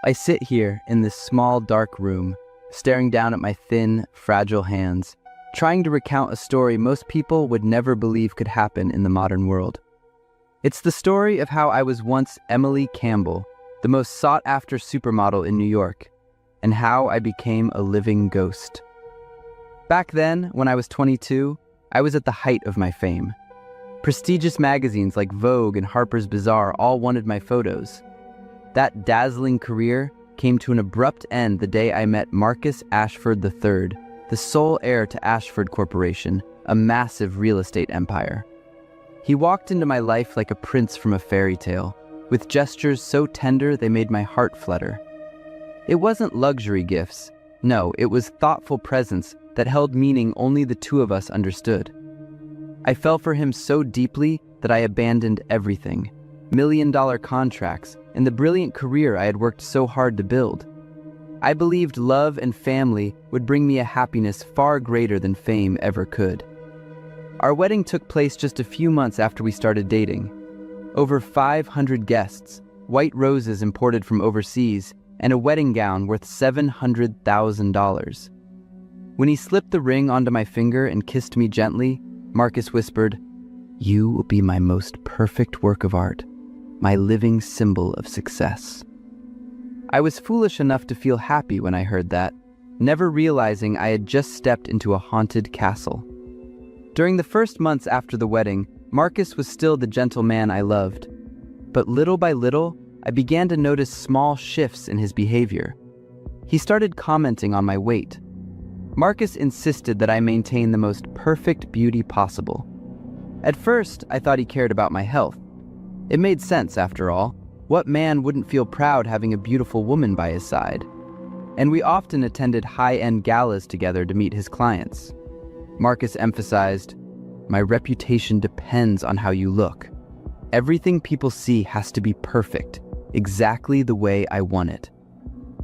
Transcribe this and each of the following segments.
I sit here in this small, dark room, staring down at my thin, fragile hands, trying to recount a story most people would never believe could happen in the modern world. It's the story of how I was once Emily Campbell, the most sought-after supermodel in New York, and how I became a living ghost. Back then, when I was 22, I was at the height of my fame. Prestigious magazines like Vogue and Harper's Bazaar all wanted my photos. That dazzling career came to an abrupt end the day I met Marcus Ashford III, the sole heir to Ashford Corporation, a massive real estate empire. He walked into my life like a prince from a fairy tale, with gestures so tender they made my heart flutter. It wasn't luxury gifts. No, it was thoughtful presence that held meaning only the two of us understood. I fell for him so deeply that I abandoned everything, million-dollar contracts, and the brilliant career I had worked so hard to build. I believed love and family would bring me a happiness far greater than fame ever could. Our wedding took place just a few months after we started dating. Over 500 guests, white roses imported from overseas, and a wedding gown worth $700,000. When he slipped the ring onto my finger and kissed me gently, Marcus whispered, "You will be my most perfect work of art, my living symbol of success." I was foolish enough to feel happy when I heard that, never realizing I had just stepped into a haunted castle. During the first months after the wedding, Marcus was still the gentle man I loved. But little by little, I began to notice small shifts in his behavior. He started commenting on my weight. Marcus insisted that I maintain the most perfect beauty possible. At first, I thought he cared about my health. It made sense, after all. What man wouldn't feel proud having a beautiful woman by his side? And we often attended high-end galas together to meet his clients. Marcus emphasized, "My reputation depends on how you look. Everything people see has to be perfect, exactly the way I want it."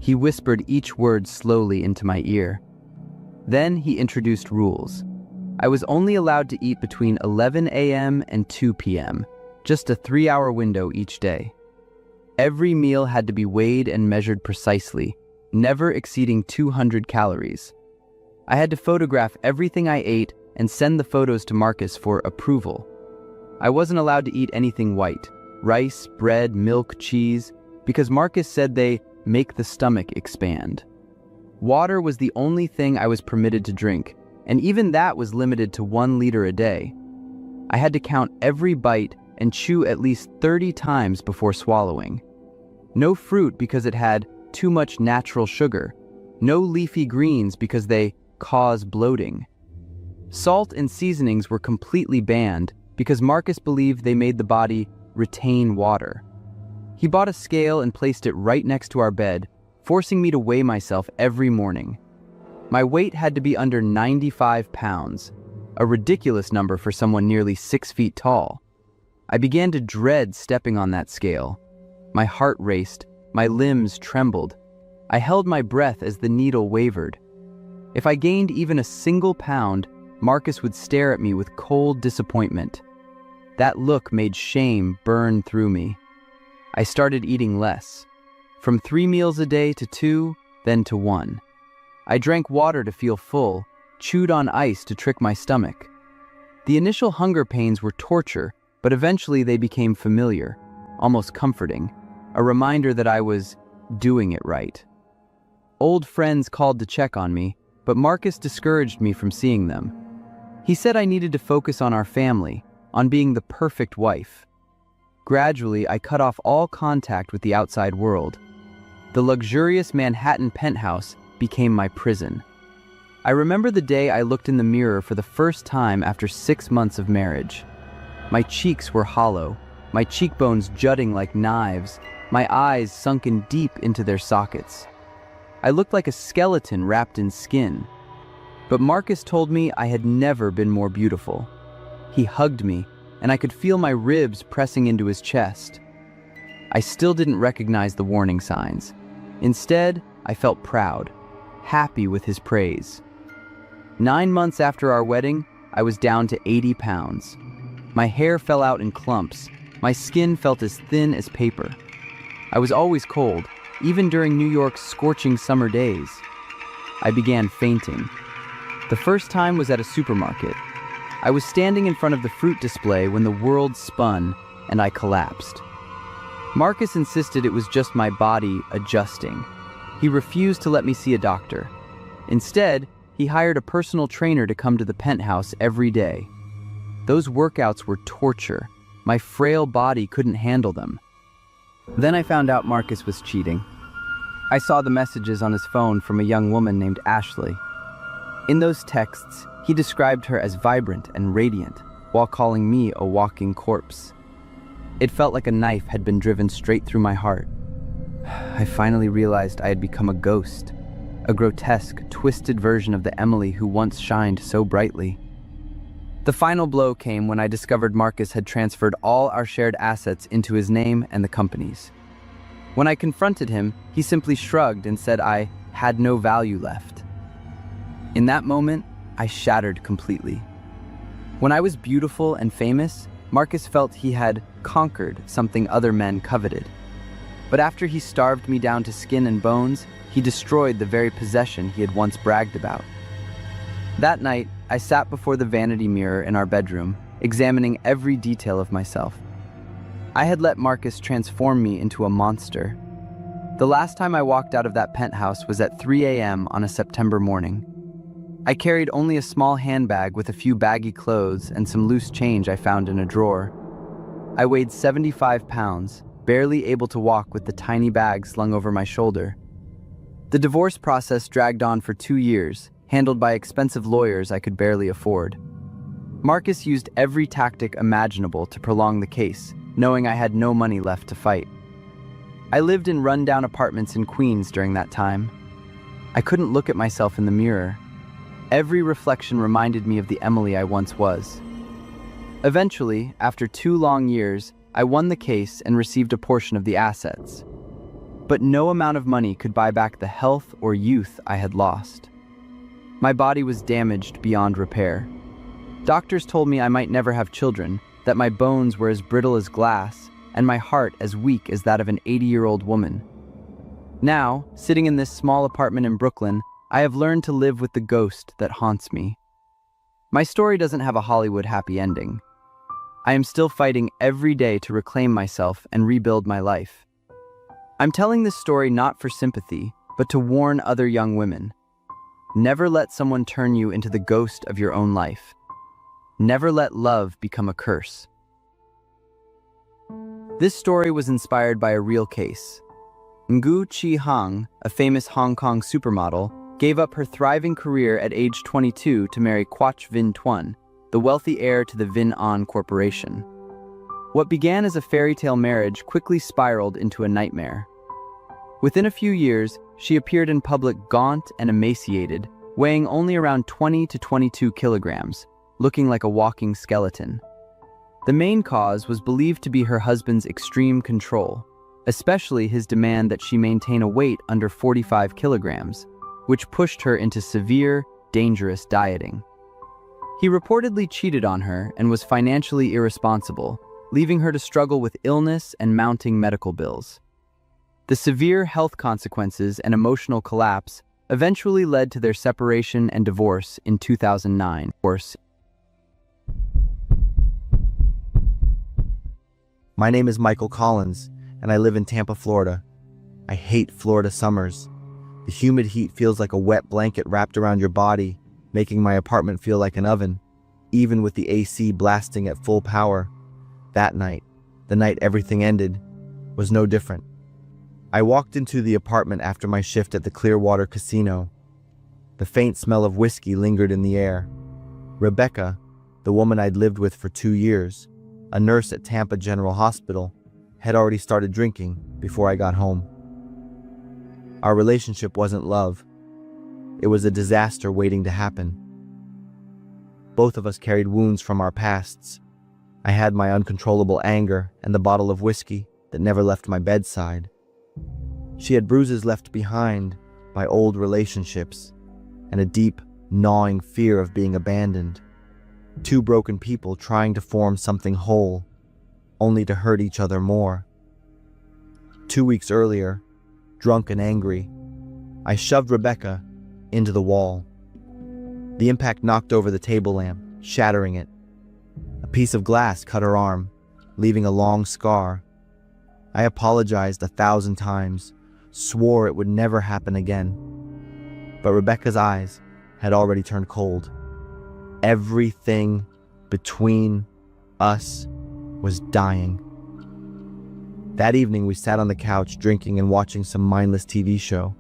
He whispered each word slowly into my ear. Then he introduced rules. I was only allowed to eat between 11 a.m. and 2 p.m., just a 3-hour window each day. Every meal had to be weighed and measured precisely, never exceeding 200 calories. I had to photograph everything I ate and send the photos to Marcus for approval. I wasn't allowed to eat anything white, rice, bread, milk, cheese, because Marcus said they make the stomach expand. Water was the only thing I was permitted to drink, and even that was limited to 1 liter a day. I had to count every bite and chew at least 30 times before swallowing. No fruit because it had too much natural sugar. No leafy greens because they cause bloating. Salt and seasonings were completely banned because Marcus believed they made the body retain water. He bought a scale and placed it right next to our bed, forcing me to weigh myself every morning. My weight had to be under 95 pounds, a ridiculous number for someone nearly 6 feet tall. I began to dread stepping on that scale. My heart raced, my limbs trembled. I held my breath as the needle wavered. If I gained even a single pound, Marcus would stare at me with cold disappointment. That look made shame burn through me. I started eating less, from 3 meals a day to 2, then to 1. I drank water to feel full, chewed on ice to trick my stomach. The initial hunger pains were torture, but eventually they became familiar, almost comforting, a reminder that I was doing it right. Old friends called to check on me, but Marcus discouraged me from seeing them. He said I needed to focus on our family, on being the perfect wife. Gradually, I cut off all contact with the outside world. The luxurious Manhattan penthouse became my prison. I remember the day I looked in the mirror for the first time after 6 months of marriage. My cheeks were hollow, my cheekbones jutting like knives, my eyes sunken deep into their sockets. I looked like a skeleton wrapped in skin. But Marcus told me I had never been more beautiful. He hugged me, and I could feel my ribs pressing into his chest. I still didn't recognize the warning signs. Instead, I felt proud, happy with his praise. 9 months after our wedding, I was down to 80 pounds. My hair fell out in clumps. My skin felt as thin as paper. I was always cold, even during New York's scorching summer days. I began fainting. The first time was at a supermarket. I was standing in front of the fruit display when the world spun and I collapsed. Marcus insisted it was just my body adjusting. He refused to let me see a doctor. Instead, he hired a personal trainer to come to the penthouse every day. Those workouts were torture. My frail body couldn't handle them. Then I found out Marcus was cheating. I saw the messages on his phone from a young woman named Ashley. In those texts, he described her as vibrant and radiant, while calling me a walking corpse. It felt like a knife had been driven straight through my heart. I finally realized I had become a ghost, a grotesque, twisted version of the Emily who once shined so brightly. The final blow came when I discovered Marcus had transferred all our shared assets into his name and the company's. When I confronted him, he simply shrugged and said I had no value left. In that moment, I shattered completely. When I was beautiful and famous, Marcus felt he had conquered something other men coveted. But after he starved me down to skin and bones, he destroyed the very possession he had once bragged about. That night, I sat before the vanity mirror in our bedroom, examining every detail of myself. I had let Marcus transform me into a monster. The last time I walked out of that penthouse was at 3 a.m. on a September morning. I carried only a small handbag with a few baggy clothes and some loose change I found in a drawer. I weighed 75 pounds, barely able to walk with the tiny bag slung over my shoulder. The divorce process dragged on for 2 years, handled by expensive lawyers I could barely afford. Marcus used every tactic imaginable to prolong the case, knowing I had no money left to fight. I lived in run-down apartments in Queens during that time. I couldn't look at myself in the mirror. Every reflection reminded me of the Emily I once was. Eventually, after 2 long years, I won the case and received a portion of the assets. But no amount of money could buy back the health or youth I had lost. My body was damaged beyond repair. Doctors told me I might never have children, that my bones were as brittle as glass, and my heart as weak as that of an 80-year-old woman. Now, sitting in this small apartment in Brooklyn, I have learned to live with the ghost that haunts me. My story doesn't have a Hollywood happy ending. I am still fighting every day to reclaim myself and rebuild my life. I'm telling this story not for sympathy, but to warn other young women. Never let someone turn you into the ghost of your own life. Never let love become a curse. This story was inspired by a real case. Ngu Chi Hang, a famous Hong Kong supermodel, gave up her thriving career at age 22 to marry Quoc Vinh Tuan, the wealthy heir to the Vinh An Corporation. What began as a fairy tale marriage quickly spiraled into a nightmare. Within a few years, she appeared in public gaunt and emaciated, weighing only around 20 to 22 kilograms, looking like a walking skeleton. The main cause was believed to be her husband's extreme control, especially his demand that she maintain a weight under 45 kilograms, which pushed her into severe, dangerous dieting. He reportedly cheated on her and was financially irresponsible, leaving her to struggle with illness and mounting medical bills. The severe health consequences and emotional collapse eventually led to their separation and divorce in 2009. My name is Michael Collins, and I live in Tampa, Florida. I hate Florida summers. The humid heat feels like a wet blanket wrapped around your body, making my apartment feel like an oven, even with the AC blasting at full power. That night, the night everything ended, was no different. I walked into the apartment after my shift at the Clearwater Casino. The faint smell of whiskey lingered in the air. Rebecca, the woman I'd lived with for 2 years, a nurse at Tampa General Hospital, had already started drinking before I got home. Our relationship wasn't love. It was a disaster waiting to happen. Both of us carried wounds from our pasts. I had my uncontrollable anger and the bottle of whiskey that never left my bedside. She had bruises left behind by old relationships and a deep, gnawing fear of being abandoned. 2 broken people trying to form something whole, only to hurt each other more. 2 weeks earlier, drunk and angry. I shoved Rebecca into the wall. The impact knocked over the table lamp, shattering it. A piece of glass cut her arm, leaving a long scar. I apologized 1,000 times, swore it would never happen again. But Rebecca's eyes had already turned cold. Everything between us was dying. That evening, we sat on the couch drinking and watching some mindless TV show.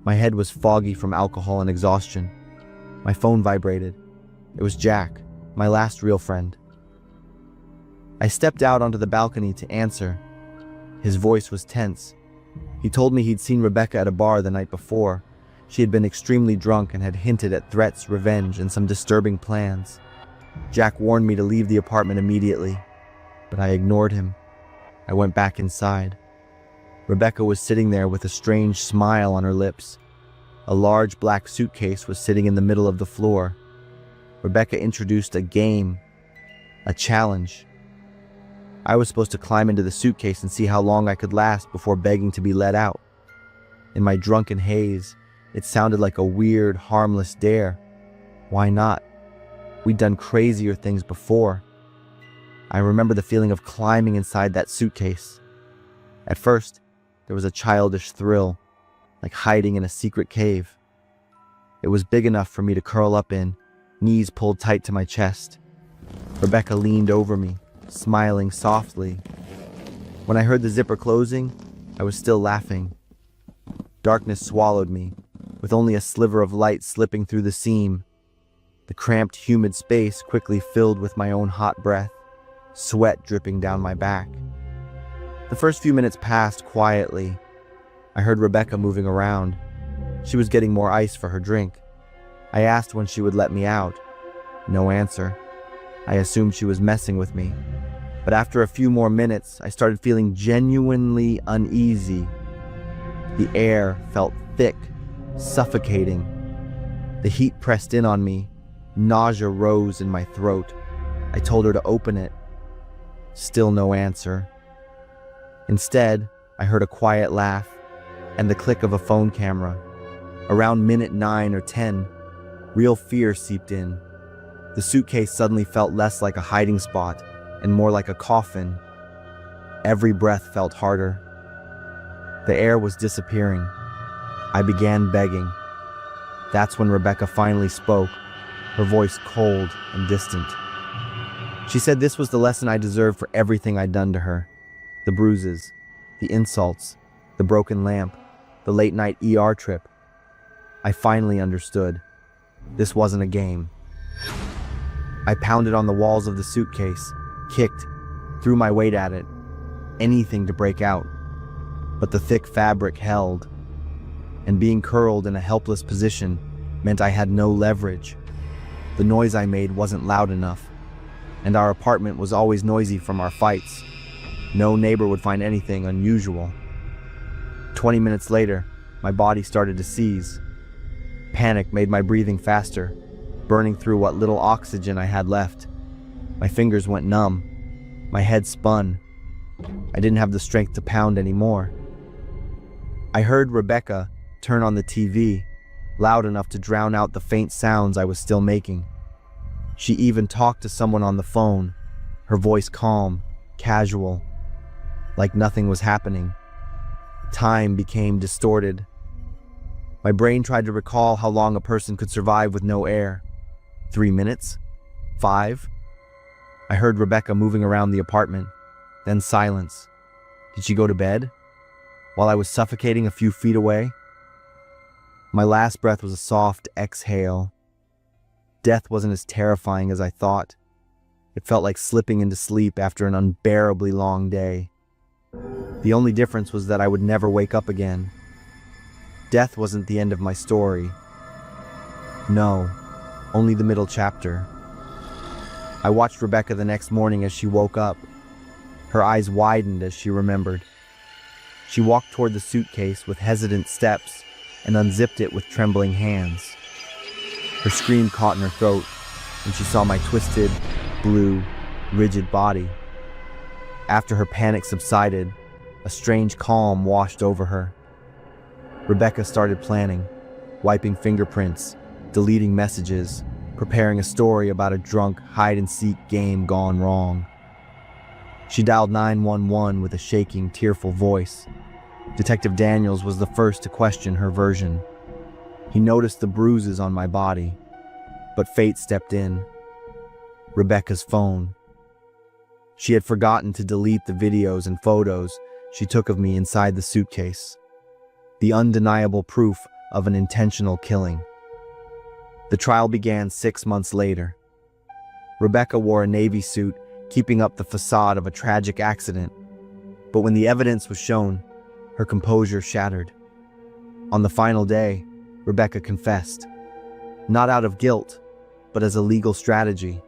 My head was foggy from alcohol and exhaustion. My phone vibrated. It was Jack, my last real friend. I stepped out onto the balcony to answer. His voice was tense. He told me he'd seen Rebecca at a bar the night before. She had been extremely drunk and had hinted at threats, revenge, and some disturbing plans. Jack warned me to leave the apartment immediately, but I ignored him. I went back inside. Rebecca was sitting there with a strange smile on her lips. A large black suitcase was sitting in the middle of the floor. Rebecca introduced a game, a challenge. I was supposed to climb into the suitcase and see how long I could last before begging to be let out. In my drunken haze, it sounded like a weird, harmless dare. Why not? We'd done crazier things before. I remember the feeling of climbing inside that suitcase. At first, there was a childish thrill, like hiding in a secret cave. It was big enough for me to curl up in, knees pulled tight to my chest. Rebecca leaned over me, smiling softly. When I heard the zipper closing, I was still laughing. Darkness swallowed me, with only a sliver of light slipping through the seam. The cramped, humid space quickly filled with my own hot breath, sweat dripping down my back. The first few minutes passed quietly. I heard Rebecca moving around. She was getting more ice for her drink. I asked when she would let me out. No answer. I assumed she was messing with me. But after a few more minutes, I started feeling genuinely uneasy. The air felt thick, suffocating. The heat pressed in on me. Nausea rose in my throat. I told her to open it. Still no answer. Instead, I heard a quiet laugh and the click of a phone camera. Around minute 9 or 10, real fear seeped in. The suitcase suddenly felt less like a hiding spot and more like a coffin. Every breath felt harder. The air was disappearing. I began begging. That's when Rebecca finally spoke, her voice cold and distant. She said this was the lesson I deserved for everything I'd done to her. The bruises, the insults, the broken lamp, the late-night ER trip. I finally understood. This wasn't a game. I pounded on the walls of the suitcase, kicked, threw my weight at it, anything to break out. But the thick fabric held, and being curled in a helpless position meant I had no leverage. The noise I made wasn't loud enough, and our apartment was always noisy from our fights. No neighbor would find anything unusual. 20 minutes later, my body started to seize. Panic made my breathing faster, burning through what little oxygen I had left. My fingers went numb. My head spun. I didn't have the strength to pound anymore. I heard Rebecca turn on the TV, loud enough to drown out the faint sounds I was still making. She even talked to someone on the phone, her voice calm, casual, like nothing was happening. Time became distorted. My brain tried to recall how long a person could survive with no air. 3 minutes? 5? I heard Rebecca moving around the apartment, then silence. Did she go to bed? While I was suffocating a few feet away? My last breath was a soft exhale. Death wasn't as terrifying as I thought. It felt like slipping into sleep after an unbearably long day. The only difference was that I would never wake up again. Death wasn't the end of my story. No, only the middle chapter. I watched Rebecca the next morning as she woke up. Her eyes widened as she remembered. She walked toward the suitcase with hesitant steps and unzipped it with trembling hands. Her scream caught in her throat when she saw my twisted, blue, rigid body. After her panic subsided, a strange calm washed over her. Rebecca started planning, wiping fingerprints, deleting messages, preparing a story about a drunk hide-and-seek game gone wrong. She dialed 911 with a shaking, tearful voice. Detective Daniels was the first to question her version. He noticed the bruises on my body, but fate stepped in. Rebecca's phone. She had forgotten to delete the videos and photos she took of me inside the suitcase. The undeniable proof of an intentional killing. The trial began 6 months later. Rebecca wore a Navy suit, keeping up the facade of a tragic accident. But when the evidence was shown, her composure shattered. On the final day, Rebecca confessed. Not out of guilt, but as a legal strategy.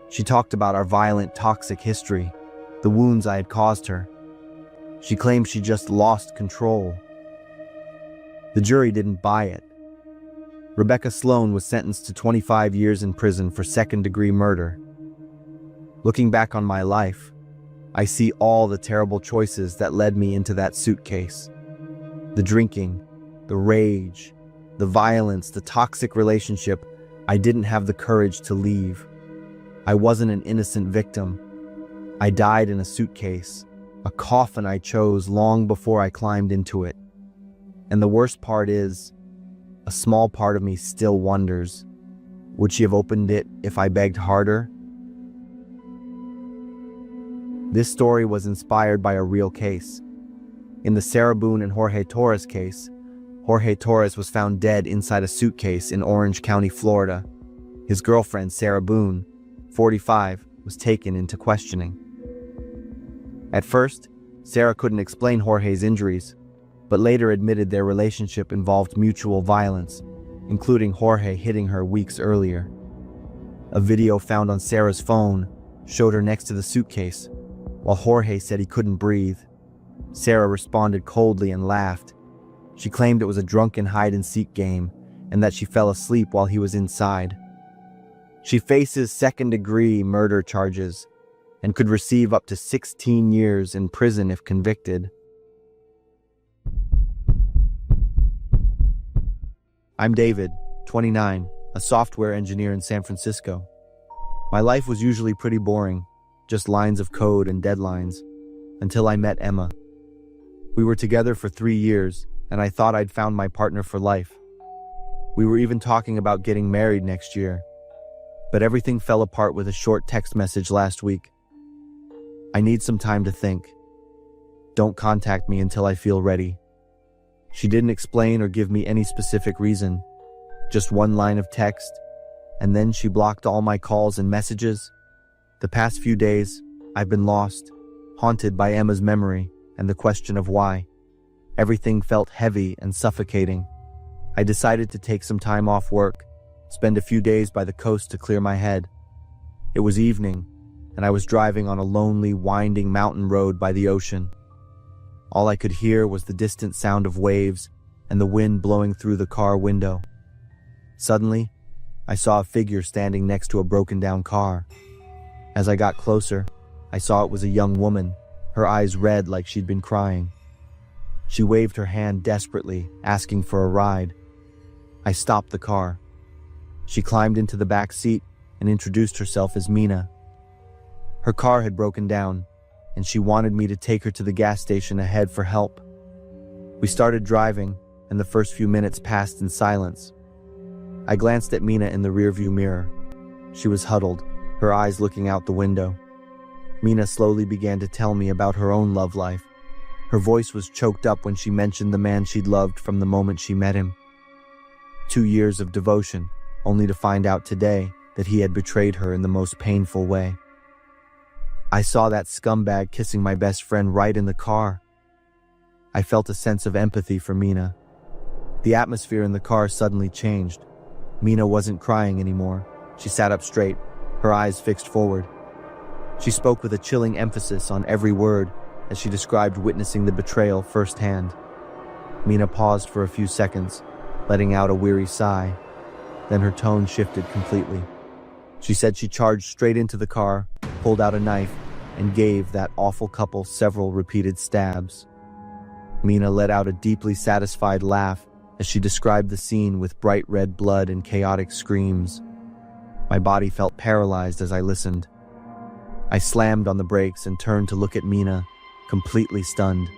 She talked about our violent, toxic history, the wounds I had caused her. She claimed she just lost control. The jury didn't buy it. Rebecca Sloan was sentenced to 25 years in prison for second-degree murder. Looking back on my life, I see all the terrible choices that led me into that suitcase. The drinking, the rage, the violence, the toxic relationship I didn't have the courage to leave. I wasn't an innocent victim. I died in a suitcase, a coffin I chose long before I climbed into it. And the worst part is, a small part of me still wonders, would she have opened it if I begged harder? This story was inspired by a real case. In the Sarah Boone and Jorge Torres case, Jorge Torres was found dead inside a suitcase in Orange County, Florida. His girlfriend, Sarah Boone, 45, was taken into questioning. At first, Sarah couldn't explain Jorge's injuries, but later admitted their relationship involved mutual violence, including Jorge hitting her weeks earlier. A video found on Sarah's phone showed her next to the suitcase, while Jorge said he couldn't breathe. Sarah responded coldly and laughed. She claimed it was a drunken hide-and-seek game and that she fell asleep while he was inside. She faces second-degree murder charges and could receive up to 16 years in prison if convicted. I'm David, 29, a software engineer in San Francisco. My life was usually pretty boring, just lines of code and deadlines, until I met Emma. We were together for 3 years, and I thought I'd found my partner for life. We were even talking about getting married next year, but everything fell apart with a short text message last week. I need some time to think. Don't contact me until I feel ready. She didn't explain or give me any specific reason, just one line of text, and then she blocked all my calls and messages. The past few days, I've been lost, haunted by Emma's memory and the question of why. Everything felt heavy and suffocating. I decided to take some time off work, spend a few days by the coast to clear my head. It was evening, and I was driving on a lonely, winding mountain road by the ocean. All I could hear was the distant sound of waves and the wind blowing through the car window. Suddenly, I saw a figure standing next to a broken-down car. As I got closer, I saw it was a young woman, her eyes red like she'd been crying. She waved her hand desperately, asking for a ride. I stopped the car. She climbed into the back seat and introduced herself as Mina. Her car had broken down, and she wanted me to take her to the gas station ahead for help. We started driving, and the first few minutes passed in silence. I glanced at Mina in the rearview mirror. She was huddled, her eyes looking out the window. Mina slowly began to tell me about her own love life. Her voice was choked up when she mentioned the man she'd loved from the moment she met him. 2 years of devotion, only to find out today that he had betrayed her in the most painful way. I saw that scumbag kissing my best friend right in the car. I felt a sense of empathy for Mina. The atmosphere in the car suddenly changed. Mina wasn't crying anymore. She sat up straight, her eyes fixed forward. She spoke with a chilling emphasis on every word as she described witnessing the betrayal firsthand. Mina paused for a few seconds, letting out a weary sigh. Then her tone shifted completely. She said she charged straight into the car, pulled out a knife, and gave that awful couple several repeated stabs. Mina let out a deeply satisfied laugh as she described the scene with bright red blood and chaotic screams. My body felt paralyzed as I listened. I slammed on the brakes and turned to look at Mina, completely stunned.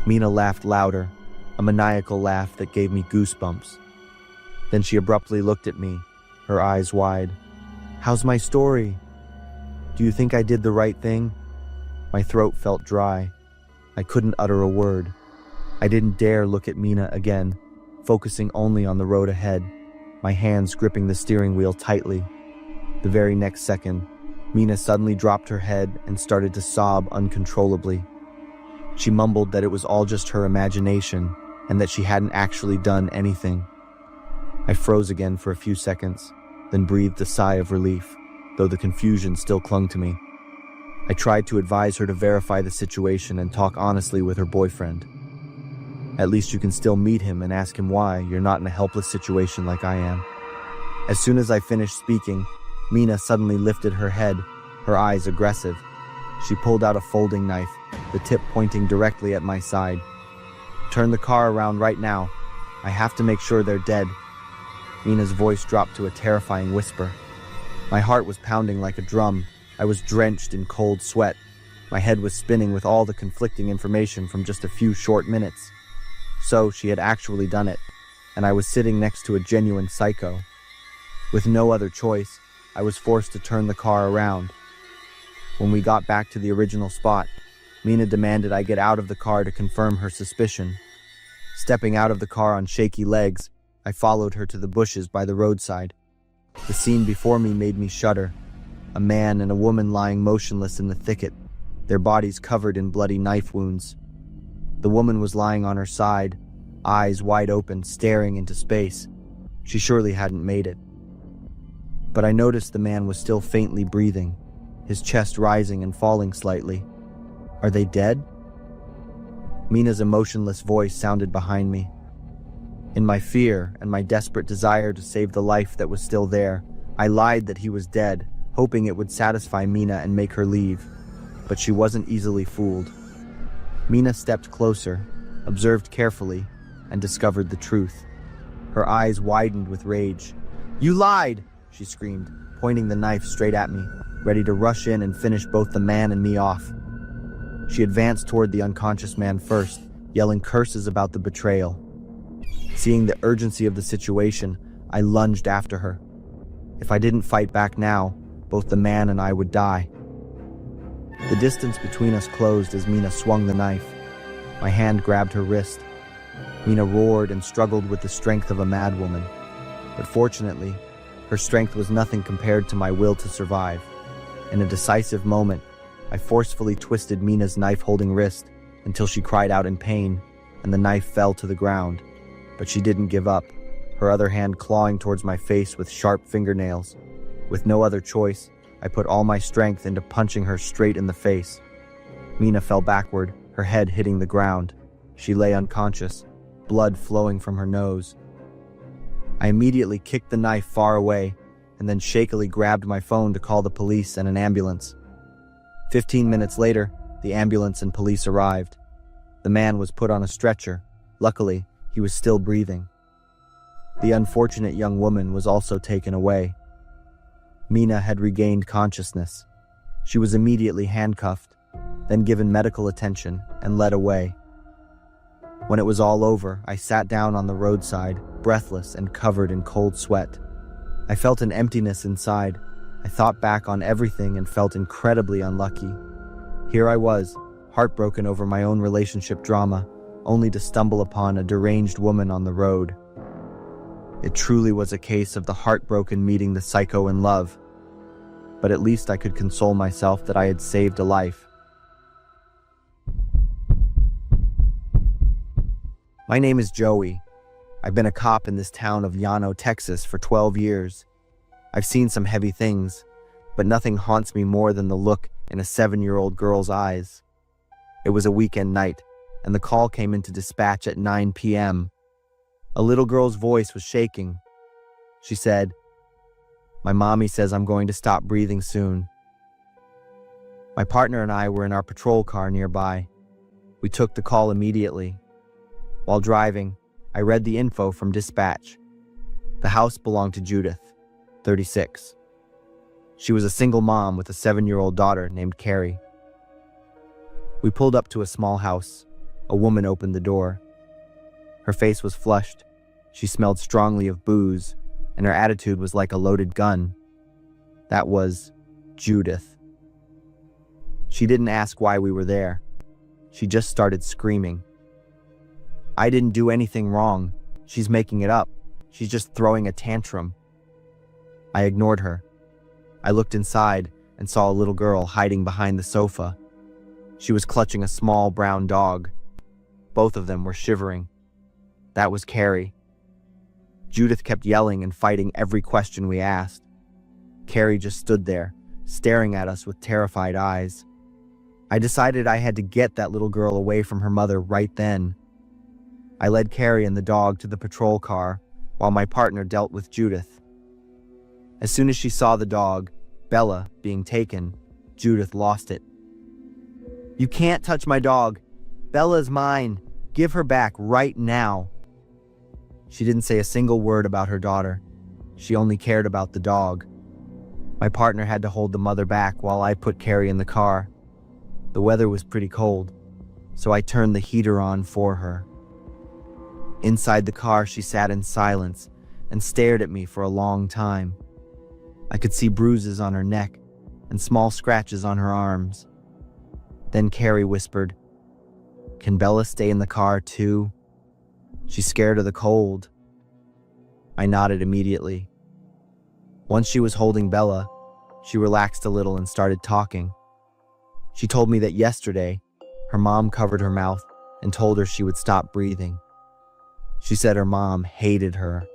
Mina laughed louder, a maniacal laugh that gave me goosebumps. Then she abruptly looked at me, her eyes wide. "How's my story? Do you think I did the right thing?" My throat felt dry. I couldn't utter a word. I didn't dare look at Mina again, focusing only on the road ahead, my hands gripping the steering wheel tightly. The very next second, Mina suddenly dropped her head and started to sob uncontrollably. She mumbled that it was all just her imagination and that she hadn't actually done anything. I froze again for a few seconds, then breathed a sigh of relief, though the confusion still clung to me. I tried to advise her to verify the situation and talk honestly with her boyfriend. At least you can still meet him and ask him why you're not in a helpless situation like I am. As soon as I finished speaking, Mina suddenly lifted her head, her eyes aggressive. She pulled out a folding knife, the tip pointing directly at my side. "Turn the car around right now. I have to make sure they're dead." Mina's voice dropped to a terrifying whisper. My heart was pounding like a drum. I was drenched in cold sweat. My head was spinning with all the conflicting information from just a few short minutes. So she had actually done it, and I was sitting next to a genuine psycho. With no other choice, I was forced to turn the car around. When we got back to the original spot, Mina demanded I get out of the car to confirm her suspicion. Stepping out of the car on shaky legs, I followed her to the bushes by the roadside. The scene before me made me shudder. A man and a woman lying motionless in the thicket, their bodies covered in bloody knife wounds. The woman was lying on her side, eyes wide open, staring into space. She surely hadn't made it. But I noticed the man was still faintly breathing, his chest rising and falling slightly. Are they dead? Mina's emotionless voice sounded behind me. In my fear and my desperate desire to save the life that was still there, I lied that he was dead, hoping it would satisfy Mina and make her leave. But she wasn't easily fooled. Mina stepped closer, observed carefully, and discovered the truth. Her eyes widened with rage. "You lied!" she screamed, pointing the knife straight at me, ready to rush in and finish both the man and me off. She advanced toward the unconscious man first, yelling curses about the betrayal. Seeing the urgency of the situation, I lunged after her. If I didn't fight back now, both the man and I would die. The distance between us closed as Mina swung the knife. My hand grabbed her wrist. Mina roared and struggled with the strength of a madwoman. But fortunately, her strength was nothing compared to my will to survive. In a decisive moment, I forcefully twisted Mina's knife-holding wrist until she cried out in pain, and the knife fell to the ground. But she didn't give up, her other hand clawing towards my face with sharp fingernails. With no other choice, I put all my strength into punching her straight in the face. Mina fell backward, her head hitting the ground. She lay unconscious, blood flowing from her nose. I immediately kicked the knife far away, and then shakily grabbed my phone to call the police and an ambulance. 15 minutes later, the ambulance and police arrived. The man was put on a stretcher. Luckily, he was still breathing. The unfortunate young woman was also taken away. Mina had regained consciousness. She was immediately handcuffed, then given medical attention and led away. When it was all over, I sat down on the roadside, breathless and covered in cold sweat. I felt an emptiness inside. I thought back on everything and felt incredibly unlucky. Here I was, heartbroken over my own relationship drama, only to stumble upon a deranged woman on the road. It truly was a case of the heartbroken meeting the psycho in love. But at least I could console myself that I had saved a life. My name is Joey. I've been a cop in this town of Llano, Texas for 12 years. I've seen some heavy things, but nothing haunts me more than the look in a 7-year-old girl's eyes. It was a weekend night, and the call came into dispatch at 9 p.m. A little girl's voice was shaking. She said, "My mommy says I'm going to stop breathing soon." My partner and I were in our patrol car nearby. We took the call immediately. While driving, I read the info from dispatch. The house belonged to Judith, 36. She was a single mom with a 7-year-old daughter named Carrie. We pulled up to a small house. A woman opened the door. Her face was flushed. She smelled strongly of booze, and her attitude was like a loaded gun. That was Judith. She didn't ask why we were there. She just started screaming. I didn't do anything wrong. She's making it up. She's just throwing a tantrum. I ignored her. I looked inside and saw a little girl hiding behind the sofa. She was clutching a small brown dog. Both of them were shivering. That was Carrie. Judith kept yelling and fighting every question we asked. Carrie just stood there, staring at us with terrified eyes. I decided I had to get that little girl away from her mother right then. I led Carrie and the dog to the patrol car while my partner dealt with Judith. As soon as she saw the dog, Bella, being taken, Judith lost it. You can't touch my dog. Bella's mine. Give her back right now. She didn't say a single word about her daughter. She only cared about the dog. My partner had to hold the mother back while I put Carrie in the car. The weather was pretty cold, so I turned the heater on for her. Inside the car, she sat in silence and stared at me for a long time. I could see bruises on her neck and small scratches on her arms. Then Carrie whispered, "Can Bella stay in the car too? She's scared of the cold." I nodded immediately. Once she was holding Bella, she relaxed a little and started talking. She told me that yesterday, her mom covered her mouth and told her she would stop breathing. She said her mom hated her.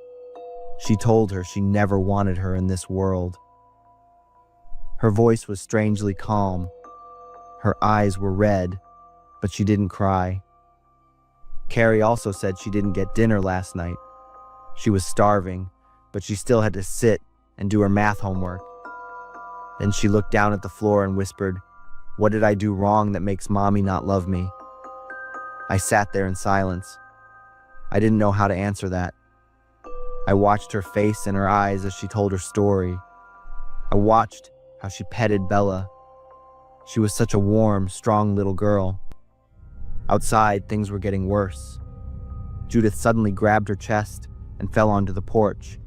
She told her she never wanted her in this world. Her voice was strangely calm. Her eyes were red, but she didn't cry. Carrie also said she didn't get dinner last night. She was starving, but she still had to sit and do her math homework. Then she looked down at the floor and whispered, "What did I do wrong that makes Mommy not love me?" I sat there in silence. I didn't know how to answer that. I watched her face and her eyes as she told her story. I watched how she petted Bella. She was such a warm, strong little girl. Outside, things were getting worse. Judith suddenly grabbed her chest and fell onto the porch.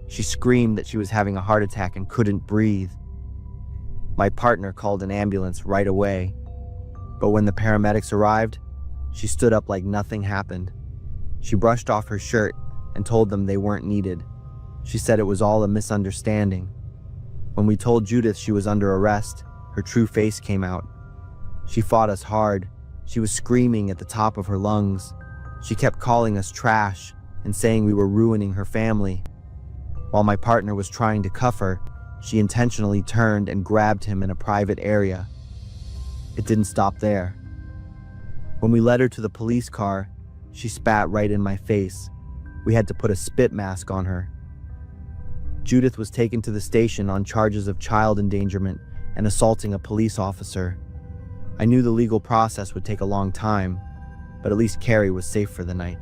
She screamed that she was having a heart attack and couldn't breathe. My partner called an ambulance right away, but when the paramedics arrived, she stood up like nothing happened. She brushed off her shirt and told them they weren't needed. She said it was all a misunderstanding. When we told Judith she was under arrest, her true face came out. She fought us hard. She was screaming at the top of her lungs. She kept calling us trash and saying we were ruining her family. While my partner was trying to cuff her, she intentionally turned and grabbed him in a private area. It didn't stop there. When we led her to the police car, she spat right in my face. We had to put a spit mask on her. Judith was taken to the station on charges of child endangerment and assaulting a police officer. I knew the legal process would take a long time, but at least Carrie was safe for the night.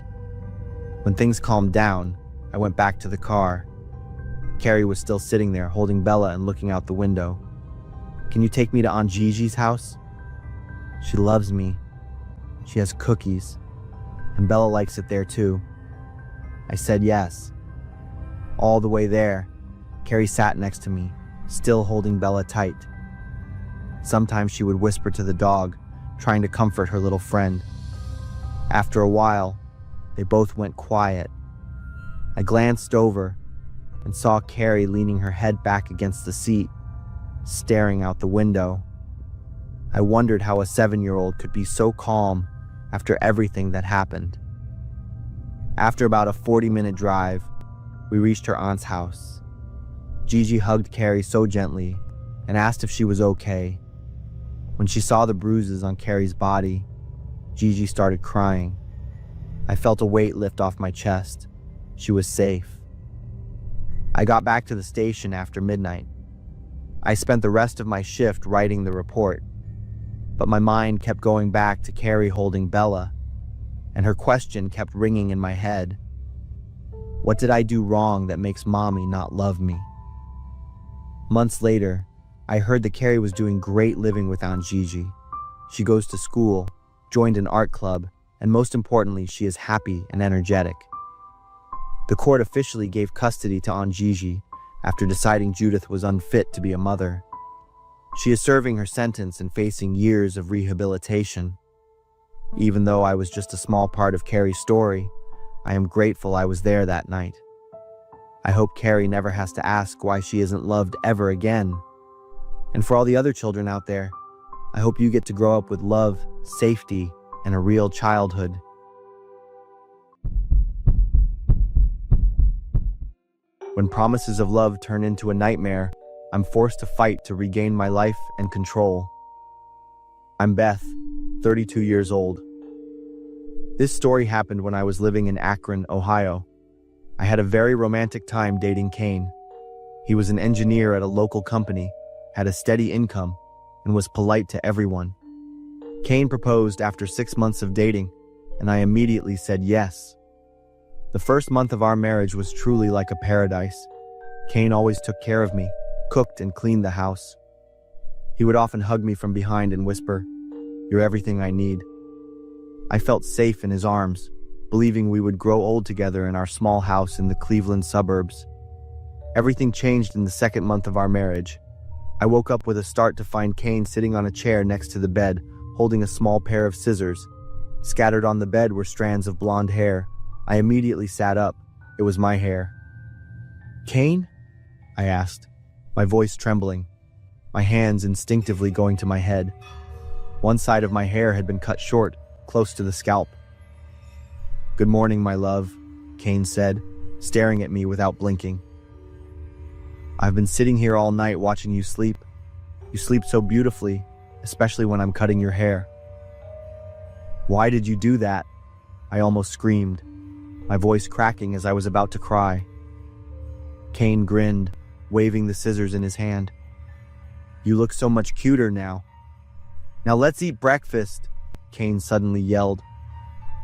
When things calmed down, I went back to the car. Carrie was still sitting there, holding Bella and looking out the window. "Can you take me to Aunt Gigi's house? She loves me. She has cookies, and Bella likes it there too." I said yes. All the way there, Carrie sat next to me, still holding Bella tight. Sometimes she would whisper to the dog, trying to comfort her little friend. After a while, they both went quiet. I glanced over and saw Carrie leaning her head back against the seat, staring out the window. I wondered how a 7-year-old could be so calm after everything that happened. After about a 40-minute drive, we reached her aunt's house. Gigi hugged Carrie so gently and asked if she was okay. When she saw the bruises on Carrie's body, Gigi started crying. I felt a weight lift off my chest. She was safe. I got back to the station after midnight. I spent the rest of my shift writing the report. but my mind kept going back to Carrie holding Bella, and her question kept ringing in my head. What did I do wrong that makes Mommy not love me? Months later, I heard that Carrie was doing great living with Aunt Gigi. She goes to school, joined an art club, and most importantly, she is happy and energetic. The court officially gave custody to Aunt Gigi after deciding Judith was unfit to be a mother. She is serving her sentence and facing years of rehabilitation. Even though I was just a small part of Carrie's story, I am grateful I was there that night. I hope Carrie never has to ask why she isn't loved ever again. And for all the other children out there, I hope you get to grow up with love, safety, and a real childhood. When promises of love turn into a nightmare, I'm forced to fight to regain my life and control. I'm Beth, 32 years old. This story happened when I was living in Akron, Ohio. I had a very romantic time dating Kane. He was an engineer at a local company, had a steady income, and was polite to everyone. Kane proposed after 6 months of dating, and I immediately said yes. The first month of our marriage was truly like a paradise. Kane always took care of me, cooked and cleaned the house. He would often hug me from behind and whisper, "You're everything I need." I felt safe in his arms, believing we would grow old together in our small house in the Cleveland suburbs. Everything changed in the second month of our marriage. I woke up with a start to find Kane sitting on a chair next to the bed, holding a small pair of scissors. Scattered on the bed were strands of blonde hair. I immediately sat up. It was my hair. "Kane?" I asked, my voice trembling, my hands instinctively going to my head. One side of my hair had been cut short, close to the scalp. "Good morning, my love," Kane said, staring at me without blinking. "I've been sitting here all night watching you sleep. You sleep so beautifully, especially when I'm cutting your hair." "Why did you do that?" I almost screamed, my voice cracking as I was about to cry. Kane grinned, waving the scissors in his hand. "You look so much cuter now." "Now let's eat breakfast," Kane suddenly yelled.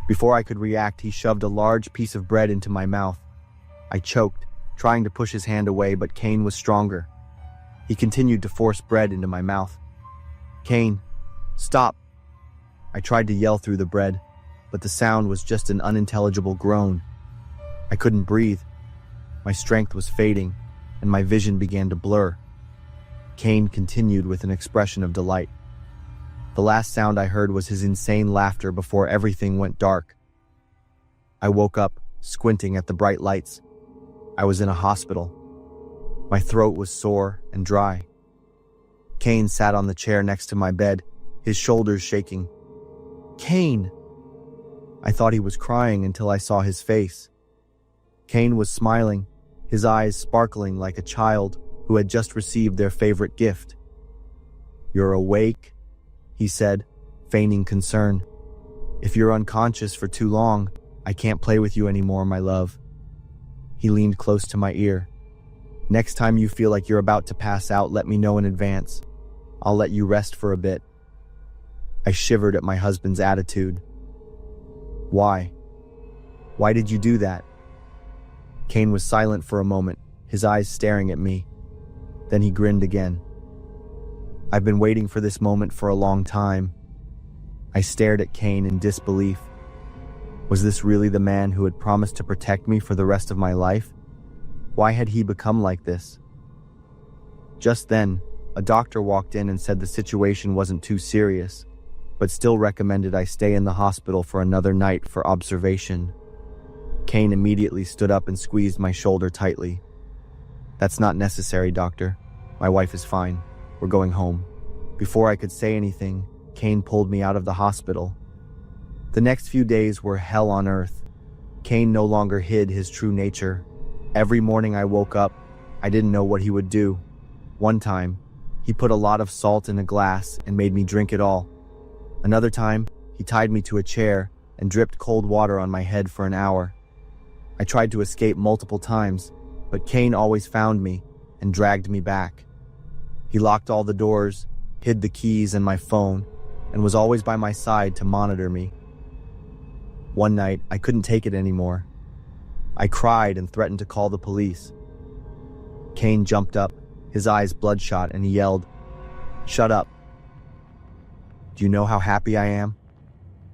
Before I could react, he shoved a large piece of bread into my mouth. I choked, trying to push his hand away, but Kane was stronger. He continued to force bread into my mouth. "Kane, stop." I tried to yell through the bread, but the sound was just an unintelligible groan. I couldn't breathe. My strength was fading, and my vision began to blur. Kane continued with an expression of delight. The last sound I heard was his insane laughter before everything went dark. I woke up, squinting at the bright lights. I was in a hospital. My throat was sore and dry. Kane sat on the chair next to my bed, his shoulders shaking. "Kane!" I thought he was crying until I saw his face. Kane was smiling, his eyes sparkling like a child who had just received their favorite gift. "You're awake?" he said, feigning concern. "If you're unconscious for too long, I can't play with you anymore, my love." He leaned close to my ear. "Next time you feel like you're about to pass out, let me know in advance. I'll let you rest for a bit." I shivered at my husband's attitude. "Why? Why did you do that?" Kane was silent for a moment, his eyes staring at me. Then he grinned again. "I've been waiting for this moment for a long time." I stared at Kane in disbelief. Was this really the man who had promised to protect me for the rest of my life? Why had he become like this? Just then, a doctor walked in and said the situation wasn't too serious, but still recommended I stay in the hospital for another night for observation. Kane immediately stood up and squeezed my shoulder tightly. "That's not necessary, doctor. My wife is fine. We're going home." Before I could say anything, Kane pulled me out of the hospital. The next few days were hell on earth. Kane no longer hid his true nature. Every morning I woke up, I didn't know what he would do. One time, he put a lot of salt in a glass and made me drink it all. Another time, he tied me to a chair and dripped cold water on my head for an hour. I tried to escape multiple times, but Kane always found me and dragged me back. He locked all the doors, hid the keys and my phone, and was always by my side to monitor me. One night, I couldn't take it anymore. I cried and threatened to call the police. Kane jumped up, his eyes bloodshot, and he yelled, "Shut up. Do you know how happy I am?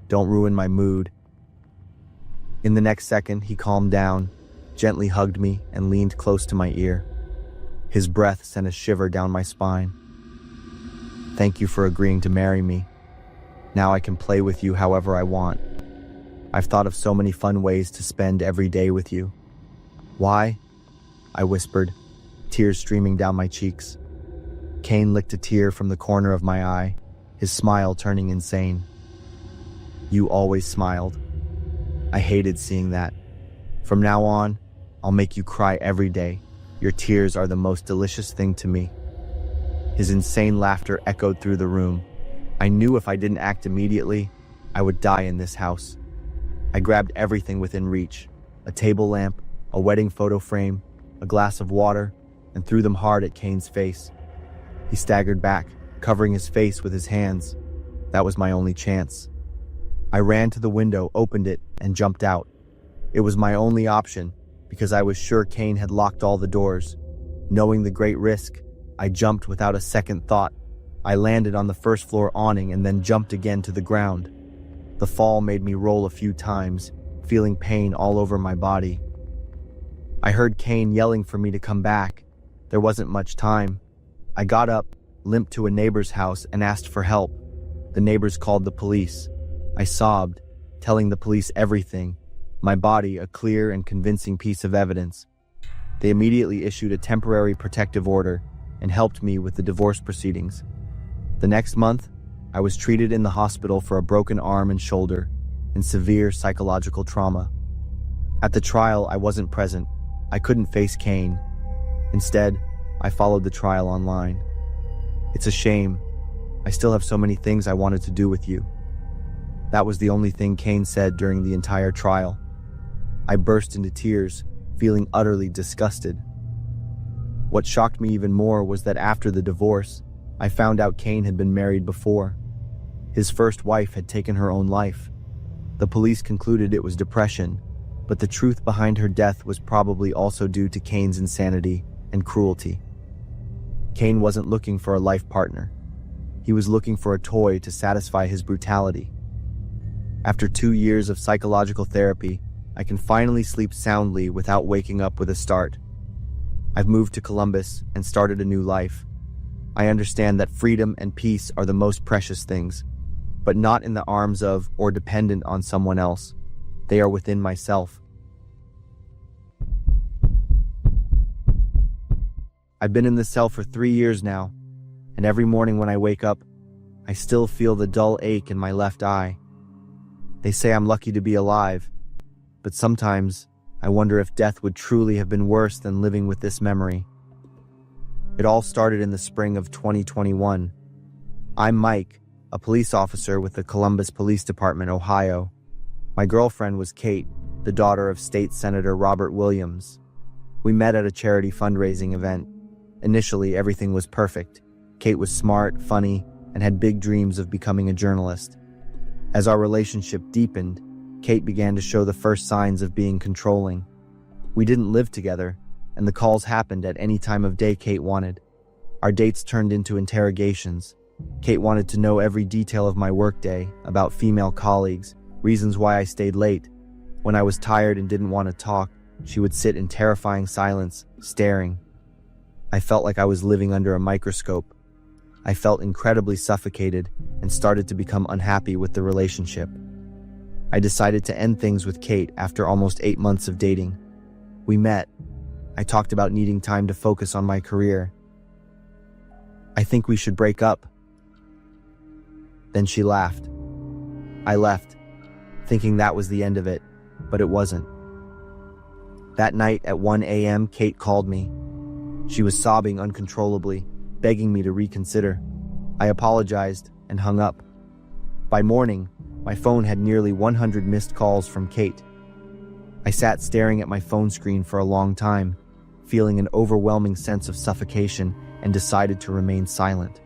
Don't ruin my mood." In the next second, he calmed down, gently hugged me, and leaned close to my ear. His breath sent a shiver down my spine. "Thank you for agreeing to marry me. Now I can play with you however I want. I've thought of so many fun ways to spend every day with you." "Why?" I whispered, tears streaming down my cheeks. Kane licked a tear from the corner of my eye, his smile turning insane. "You always smiled. I hated seeing that. From now on, I'll make you cry every day. Your tears are the most delicious thing to me." His insane laughter echoed through the room. I knew if I didn't act immediately, I would die in this house. I grabbed everything within reach, a table lamp, a wedding photo frame, a glass of water, and threw them hard at Kane's face. He staggered back, covering his face with his hands. That was my only chance. I ran to the window, opened it, and jumped out. It was my only option, because I was sure Kane had locked all the doors. Knowing the great risk, I jumped without a second thought. I landed on the first floor awning and then jumped again to the ground. The fall made me roll a few times, feeling pain all over my body. I heard Kane yelling for me to come back. There wasn't much time. I got up, limped to a neighbor's house, and asked for help. The neighbors called the police. I sobbed, telling the police everything, my body a clear and convincing piece of evidence. They immediately issued a temporary protective order and helped me with the divorce proceedings. The next month, I was treated in the hospital for a broken arm and shoulder and severe psychological trauma. At the trial, I wasn't present. I couldn't face Kane. Instead, I followed the trial online. It's a shame. I still have so many things I wanted to do with you. That was the only thing Kane said during the entire trial. I burst into tears, feeling utterly disgusted. What shocked me even more was that after the divorce, I found out Kane had been married before. His first wife had taken her own life. The police concluded it was depression, but the truth behind her death was probably also due to Kane's insanity and cruelty. Kane wasn't looking for a life partner. He was looking for a toy to satisfy his brutality. After 2 years of psychological therapy, I can finally sleep soundly without waking up with a start. I've moved to Columbus and started a new life. I understand that freedom and peace are the most precious things, but not in the arms of or dependent on someone else. They are within myself. I've been in this cell for 3 years now, and every morning when I wake up, I still feel the dull ache in my left eye. They say I'm lucky to be alive, but sometimes I wonder if death would truly have been worse than living with this memory. It all started in the spring of 2021. I'm Mike, a police officer with the Columbus Police Department, Ohio. My girlfriend was Kate, the daughter of State Senator Robert Williams. We met at a charity fundraising event. Initially, everything was perfect. Kate was smart, funny, and had big dreams of becoming a journalist. As our relationship deepened, Kate began to show the first signs of being controlling. We didn't live together, and the calls happened at any time of day Kate wanted. Our dates turned into interrogations. Kate wanted to know every detail of my workday, about female colleagues, reasons why I stayed late. When I was tired and didn't want to talk, she would sit in terrifying silence, staring. I felt like I was living under a microscope. I felt incredibly suffocated and started to become unhappy with the relationship. I decided to end things with Kate after almost 8 months of dating. We met. I talked about needing time to focus on my career. "I think we should break up." Then she laughed. I left, thinking that was the end of it, but it wasn't. That night at 1 a.m., Kate called me. She was sobbing uncontrollably, begging me to reconsider. I apologized and hung up. By morning, my phone had nearly 100 missed calls from Kate. I sat staring at my phone screen for a long time, feeling an overwhelming sense of suffocation, and decided to remain silent.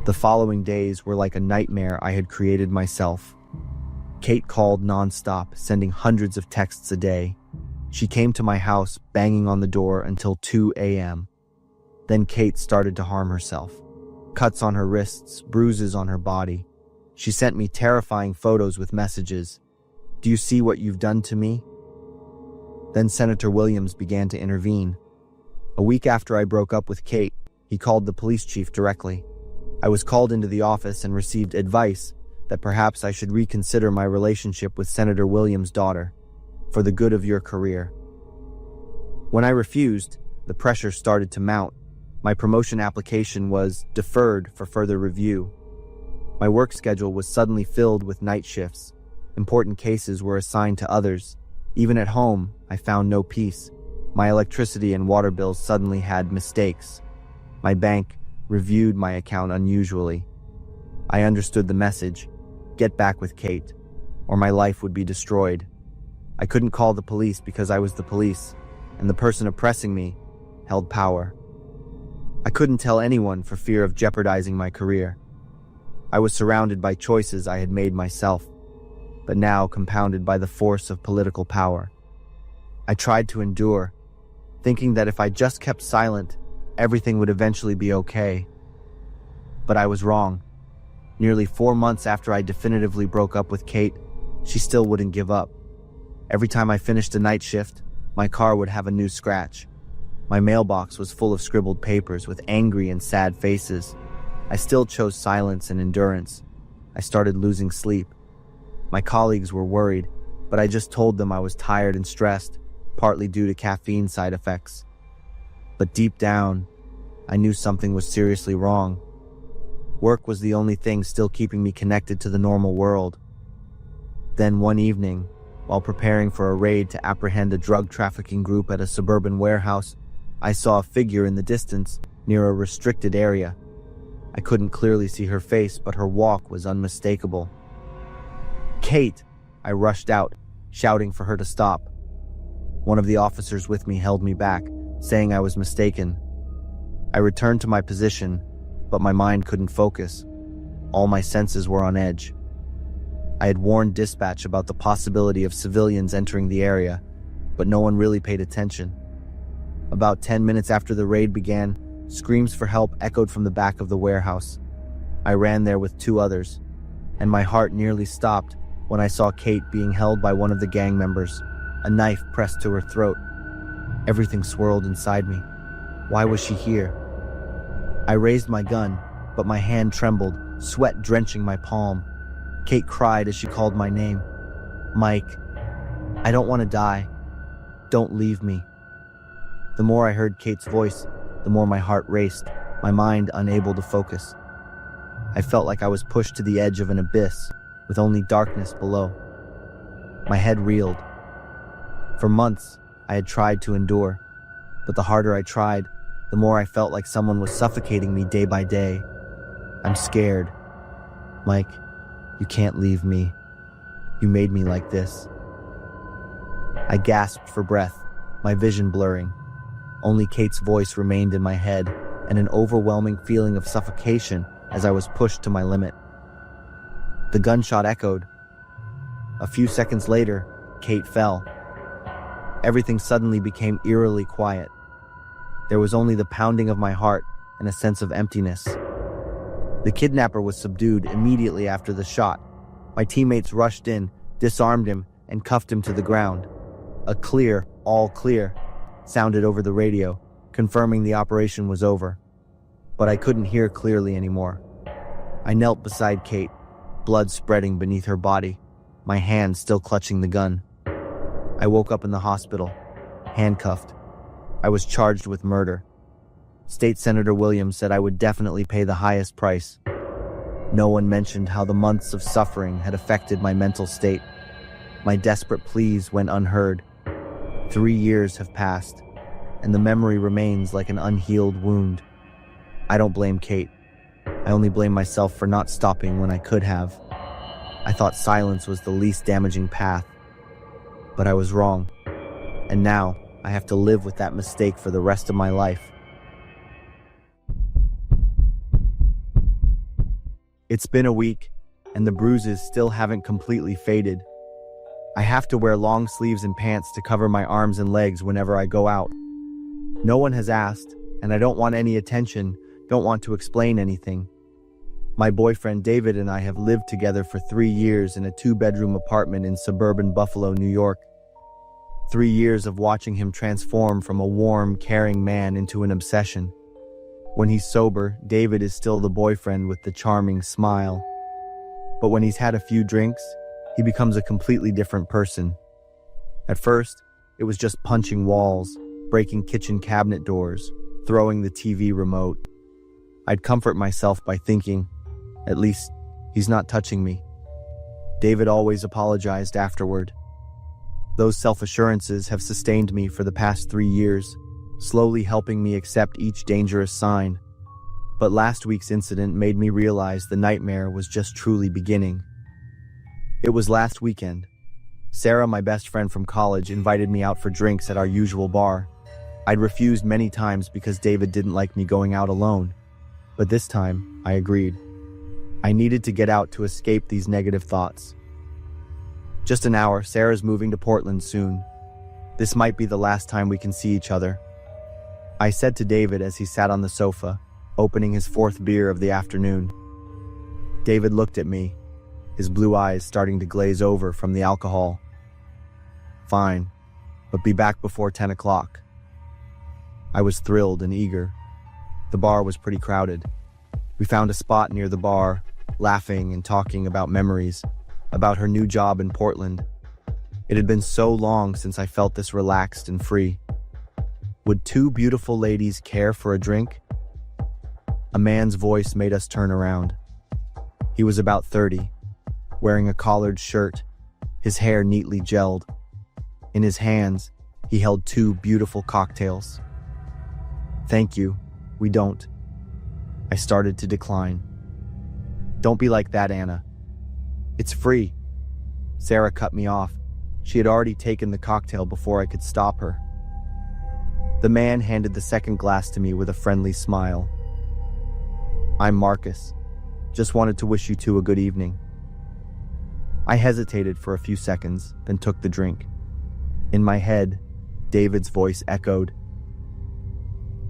The following days were like a nightmare I had created myself. Kate called nonstop, sending hundreds of texts a day. She came to my house, banging on the door until 2 a.m. Then Kate started to harm herself. Cuts on her wrists, bruises on her body. She sent me terrifying photos with messages. "Do you see what you've done to me?" Then Senator Williams began to intervene. A week after I broke up with Kate, he called the police chief directly. I was called into the office and received advice that perhaps I should reconsider my relationship with Senator Williams' daughter, for the good of your career. When I refused, the pressure started to mount. My promotion application was deferred for further review. My work schedule was suddenly filled with night shifts. Important cases were assigned to others. Even at home, I found no peace. My electricity and water bills suddenly had mistakes. My bank reviewed my account unusually. I understood the message: get back with Kate, or my life would be destroyed. I couldn't call the police because I was the police, and the person oppressing me held power. I couldn't tell anyone for fear of jeopardizing my career. I was surrounded by choices I had made myself, but now compounded by the force of political power. I tried to endure, thinking that if I just kept silent, everything would eventually be okay. But I was wrong. Nearly 4 months after I definitively broke up with Kate, she still wouldn't give up. Every time I finished a night shift, my car would have a new scratch. My mailbox was full of scribbled papers with angry and sad faces. I still chose silence and endurance. I started losing sleep. My colleagues were worried, but I just told them I was tired and stressed, partly due to caffeine side effects. But deep down, I knew something was seriously wrong. Work was the only thing still keeping me connected to the normal world. Then one evening, while preparing for a raid to apprehend a drug trafficking group at a suburban warehouse, I saw a figure in the distance near a restricted area. I couldn't clearly see her face, but her walk was unmistakable. "Kate!" I rushed out, shouting for her to stop. One of the officers with me held me back, saying I was mistaken. I returned to my position, but my mind couldn't focus. All my senses were on edge. I had warned dispatch about the possibility of civilians entering the area, but no one really paid attention. About 10 minutes after the raid began, screams for help echoed from the back of the warehouse. I ran there with 2 others, and my heart nearly stopped when I saw Kate being held by one of the gang members, a knife pressed to her throat. Everything swirled inside me. Why was she here? I raised my gun, but my hand trembled, sweat drenching my palm. Kate cried as she called my name. "Mike, I don't want to die. Don't leave me." The more I heard Kate's voice, the more my heart raced, my mind unable to focus. I felt like I was pushed to the edge of an abyss, with only darkness below. My head reeled. For months, I had tried to endure, but the harder I tried, the more I felt like someone was suffocating me day by day. "I'm scared. Mike, you can't leave me. You made me like this." I gasped for breath, my vision blurring. Only Kate's voice remained in my head, and an overwhelming feeling of suffocation as I was pushed to my limit. The gunshot echoed. A few seconds later, Kate fell. Everything suddenly became eerily quiet. There was only the pounding of my heart and a sense of emptiness. The kidnapper was subdued immediately after the shot. My teammates rushed in, disarmed him, and cuffed him to the ground. A clear, all clear, sounded over the radio, confirming the operation was over. But I couldn't hear clearly anymore. I knelt beside Kate, blood spreading beneath her body, my hand still clutching the gun. I woke up in the hospital, handcuffed. I was charged with murder. State Senator Williams said I would definitely pay the highest price. No one mentioned how the months of suffering had affected my mental state. My desperate pleas went unheard. 3 years have passed, and the memory remains like an unhealed wound. I don't blame Kate. I only blame myself for not stopping when I could have. I thought silence was the least damaging path. But I was wrong. And now, I have to live with that mistake for the rest of my life. It's been a week, and the bruises still haven't completely faded. I have to wear long sleeves and pants to cover my arms and legs whenever I go out. No one has asked, and I don't want any attention, don't want to explain anything. My boyfriend David and I have lived together for 3 years in a 2-bedroom apartment in suburban Buffalo, New York. 3 years of watching him transform from a warm, caring man into an obsession. When he's sober, David is still the boyfriend with the charming smile. But when he's had a few drinks, he becomes a completely different person. At first, it was just punching walls, breaking kitchen cabinet doors, throwing the TV remote. I'd comfort myself by thinking, at least, he's not touching me. David always apologized afterward. Those self-assurances have sustained me for the past 3 years, slowly helping me accept each dangerous sign. But last week's incident made me realize the nightmare was just truly beginning. It was last weekend. Sarah, my best friend from college, invited me out for drinks at our usual bar. I'd refused many times because David didn't like me going out alone. But this time, I agreed. I needed to get out to escape these negative thoughts. Just an hour, Sarah's moving to Portland soon. This might be the last time we can see each other. I said to David as he sat on the sofa, opening his 4th beer of the afternoon. David looked at me, his blue eyes starting to glaze over from the alcohol. Fine, but be back before 10 o'clock. I was thrilled and eager. The bar was pretty crowded. We found a spot near the bar, laughing and talking about memories, about her new job in Portland. It had been so long since I felt this relaxed and free. Would 2 beautiful ladies care for a drink? A man's voice made us turn around. He was about 30, wearing a collared shirt, his hair neatly gelled. In his hands, he held 2 beautiful cocktails. Thank you, we don't. I started to decline. Don't be like that, Anna. It's free. Sarah cut me off. She had already taken the cocktail before I could stop her. The man handed the second glass to me with a friendly smile. I'm Marcus. Just wanted to wish you 2 a good evening. I hesitated for a few seconds, then took the drink. In my head, David's voice echoed.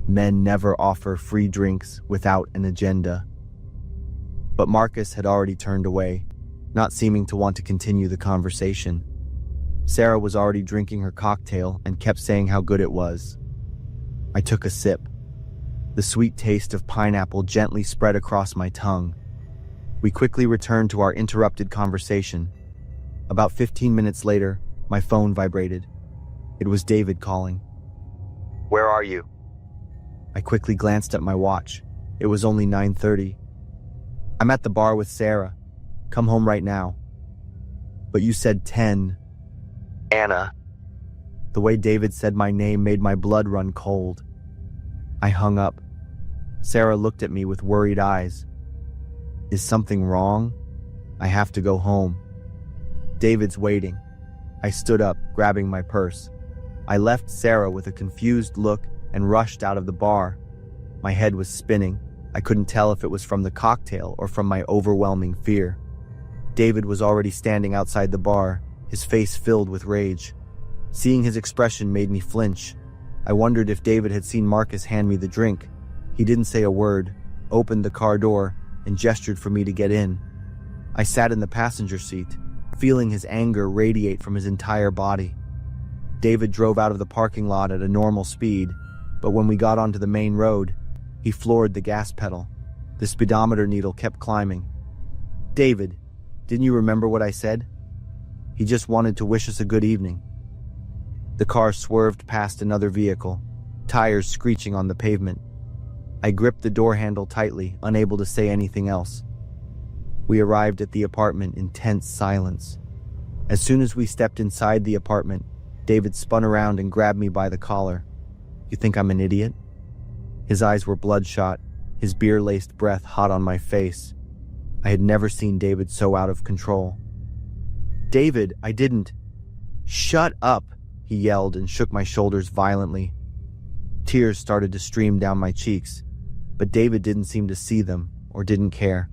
Men never offer free drinks without an agenda. But Marcus had already turned away, not seeming to want to continue the conversation. Sarah was already drinking her cocktail and kept saying how good it was. I took a sip. The sweet taste of pineapple gently spread across my tongue. We quickly returned to our interrupted conversation. About 15 minutes later, my phone vibrated. It was David calling. Where are you? I quickly glanced at my watch. It was only 9:30. I'm at the bar with Sarah. Come home right now. But you said 10. Anna. The way David said my name made my blood run cold. I hung up. Sarah looked at me with worried eyes. Is something wrong? I have to go home. David's waiting. I stood up, grabbing my purse. I left Sarah with a confused look and rushed out of the bar. My head was spinning. I couldn't tell if it was from the cocktail or from my overwhelming fear. David was already standing outside the bar, his face filled with rage. Seeing his expression made me flinch. I wondered if David had seen Marcus hand me the drink. He didn't say a word, opened the car door, and gestured for me to get in. I sat in the passenger seat, feeling his anger radiate from his entire body. David drove out of the parking lot at a normal speed, but when we got onto the main road, he floored the gas pedal. The speedometer needle kept climbing. David, didn't you remember what I said? He just wanted to wish us a good evening. The car swerved past another vehicle, tires screeching on the pavement. I gripped the door handle tightly, unable to say anything else. We arrived at the apartment in tense silence. As soon as we stepped inside the apartment, David spun around and grabbed me by the collar. You think I'm an idiot? His eyes were bloodshot, his beer-laced breath hot on my face. I had never seen David so out of control. David, I didn't. Shut up, he yelled and shook my shoulders violently. Tears started to stream down my cheeks, but David didn't seem to see them or didn't care.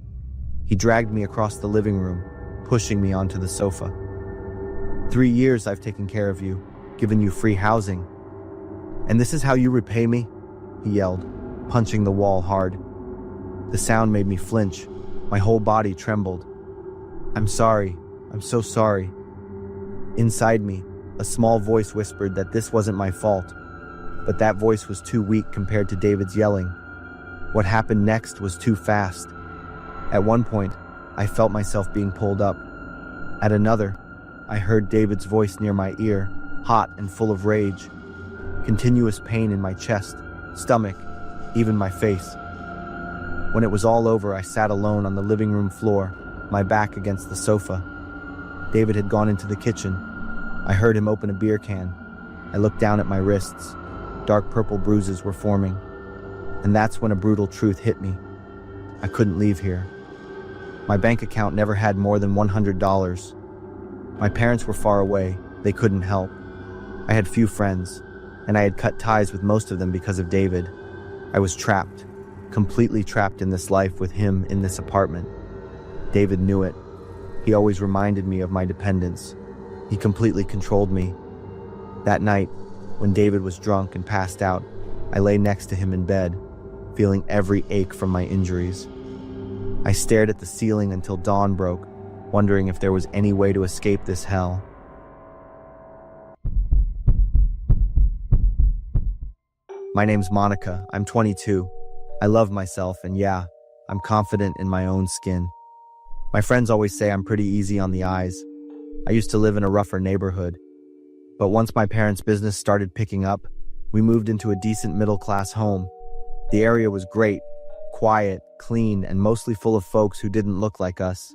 He dragged me across the living room, pushing me onto the sofa. 3 years I've taken care of you, given you free housing. And this is how you repay me? He yelled, punching the wall hard. The sound made me flinch. My whole body trembled. I'm sorry. I'm so sorry. Inside me, a small voice whispered that this wasn't my fault, but that voice was too weak compared to David's yelling. What happened next was too fast. At one point, I felt myself being pulled up. At another, I heard David's voice near my ear, hot and full of rage. Continuous pain in my chest, stomach, even my face. When it was all over, I sat alone on the living room floor, my back against the sofa. David had gone into the kitchen. I heard him open a beer can. I looked down at my wrists. Dark purple bruises were forming. And that's when a brutal truth hit me. I couldn't leave here. My bank account never had more than $100. My parents were far away. They couldn't help. I had few friends, and I had cut ties with most of them because of David. I was trapped, completely trapped in this life with him in this apartment. David knew it. He always reminded me of my dependence. He completely controlled me. That night, when David was drunk and passed out, I lay next to him in bed, feeling every ache from my injuries. I stared at the ceiling until dawn broke, wondering if there was any way to escape this hell. My name's Monica. I'm 22. I love myself, and yeah, I'm confident in my own skin. My friends always say I'm pretty easy on the eyes. I used to live in a rougher neighborhood. But once my parents' business started picking up, we moved into a decent middle-class home. The area was great, quiet, clean, and mostly full of folks who didn't look like us.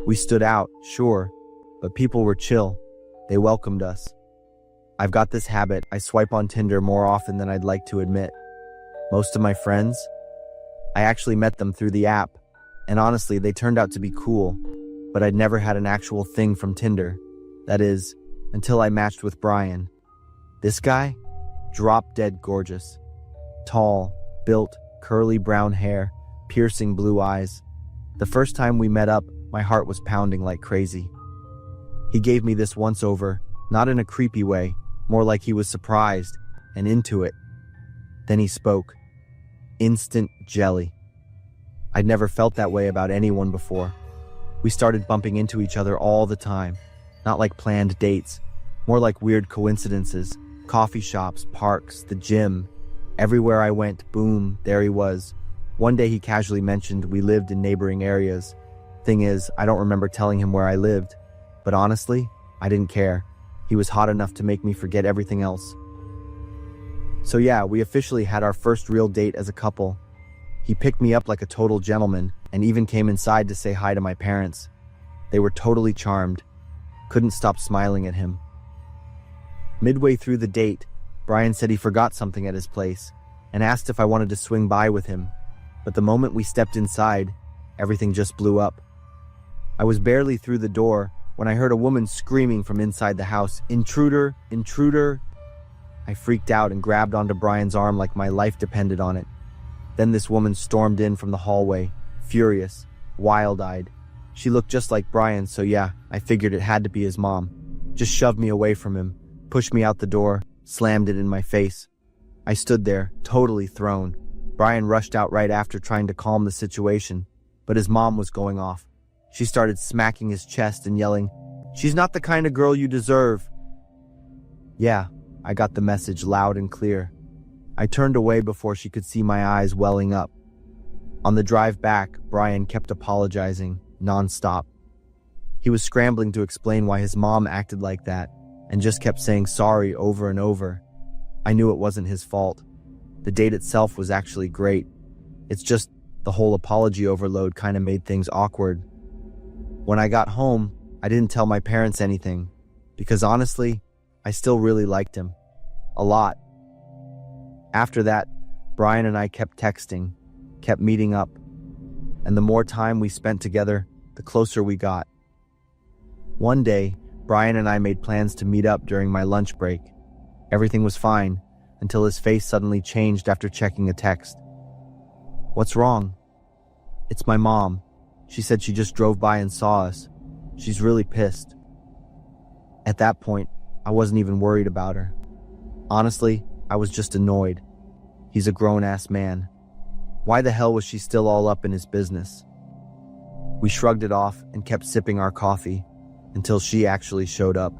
We stood out, sure, but people were chill. They welcomed us. I've got this habit. I swipe on Tinder more often than I'd like to admit. Most of my friends, I actually met them through the app, and honestly, they turned out to be cool, but I'd never had an actual thing from Tinder. That is, until I matched with Brian. This guy? Drop-dead gorgeous. Tall, built, curly brown hair, piercing blue eyes. The first time we met up, my heart was pounding like crazy. He gave me this once-over, not in a creepy way, more like he was surprised and into it. Then he spoke. Instant jelly. I'd never felt that way about anyone before. We started bumping into each other all the time, not like planned dates, more like weird coincidences. Coffee shops, parks, the gym. Everywhere I went, boom, there he was. One day he casually mentioned we lived in neighboring areas. Thing is, I don't remember telling him where I lived. But honestly, I didn't care. He was hot enough to make me forget everything else. So yeah, we officially had our first real date as a couple. He picked me up like a total gentleman and even came inside to say hi to my parents. They were totally charmed. Couldn't stop smiling at him. Midway through the date, Brian said he forgot something at his place and asked if I wanted to swing by with him. But the moment we stepped inside, everything just blew up. I was barely through the door when I heard a woman screaming from inside the house, "Intruder! Intruder!" I freaked out and grabbed onto Brian's arm like my life depended on it. Then this woman stormed in from the hallway, furious, wild-eyed. She looked just like Brian, so yeah, I figured it had to be his mom. Just shoved me away from him, pushed me out the door, slammed it in my face. I stood there, totally thrown. Brian rushed out right after trying to calm the situation, but his mom was going off. She started smacking his chest and yelling, "She's not the kind of girl you deserve." Yeah, I got the message loud and clear. I turned away before she could see my eyes welling up. On the drive back, Brian kept apologizing, nonstop. He was scrambling to explain why his mom acted like that, and just kept saying sorry over and over. I knew it wasn't his fault. The date itself was actually great. It's just the whole apology overload kind of made things awkward. When I got home, I didn't tell my parents anything, because honestly, I still really liked him. A lot. After that, Brian and I kept texting, kept meeting up, and the more time we spent together, the closer we got. One day, Brian and I made plans to meet up during my lunch break. Everything was fine, until his face suddenly changed after checking a text. "What's wrong?" "It's my mom. She said she just drove by and saw us. She's really pissed. At that point, I wasn't even worried about her. Honestly, I was just annoyed. He's a grown-ass man. Why the hell was she still all up in his business? We shrugged it off and kept sipping our coffee until she actually showed up.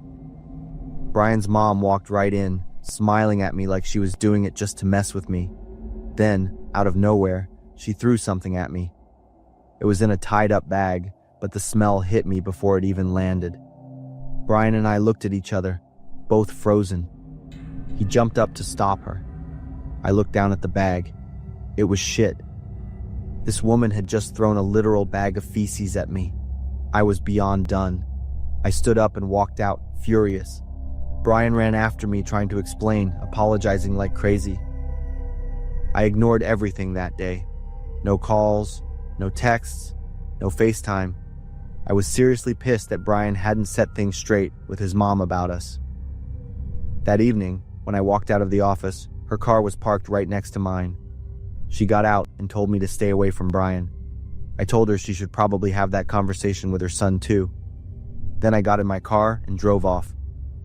Brian's mom walked right in, smiling at me like she was doing it just to mess with me. Then, out of nowhere, she threw something at me. It was in a tied-up bag, but the smell hit me before it even landed. Brian and I looked at each other, both frozen. He jumped up to stop her. I looked down at the bag. It was shit. This woman had just thrown a literal bag of feces at me. I was beyond done. I stood up and walked out, furious. Brian ran after me trying to explain, apologizing like crazy. I ignored everything that day. No calls, no texts, no FaceTime. I was seriously pissed that Brian hadn't set things straight with his mom about us. That evening, when I walked out of the office, her car was parked right next to mine. She got out and told me to stay away from Brian. I told her she should probably have that conversation with her son too. Then I got in my car and drove off,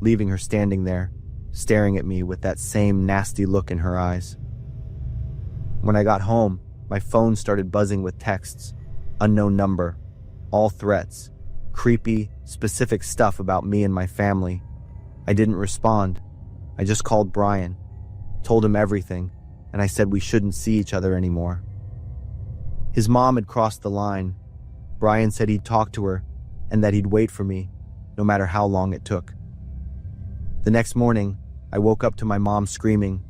leaving her standing there, staring at me with that same nasty look in her eyes. When I got home, my phone started buzzing with texts. Unknown number, all threats, creepy, specific stuff about me and my family. I didn't respond. I just called Brian, told him everything, and I said we shouldn't see each other anymore. His mom had crossed the line. Brian said he'd talk to her and that he'd wait for me, no matter how long it took. The next morning, I woke up to my mom screaming.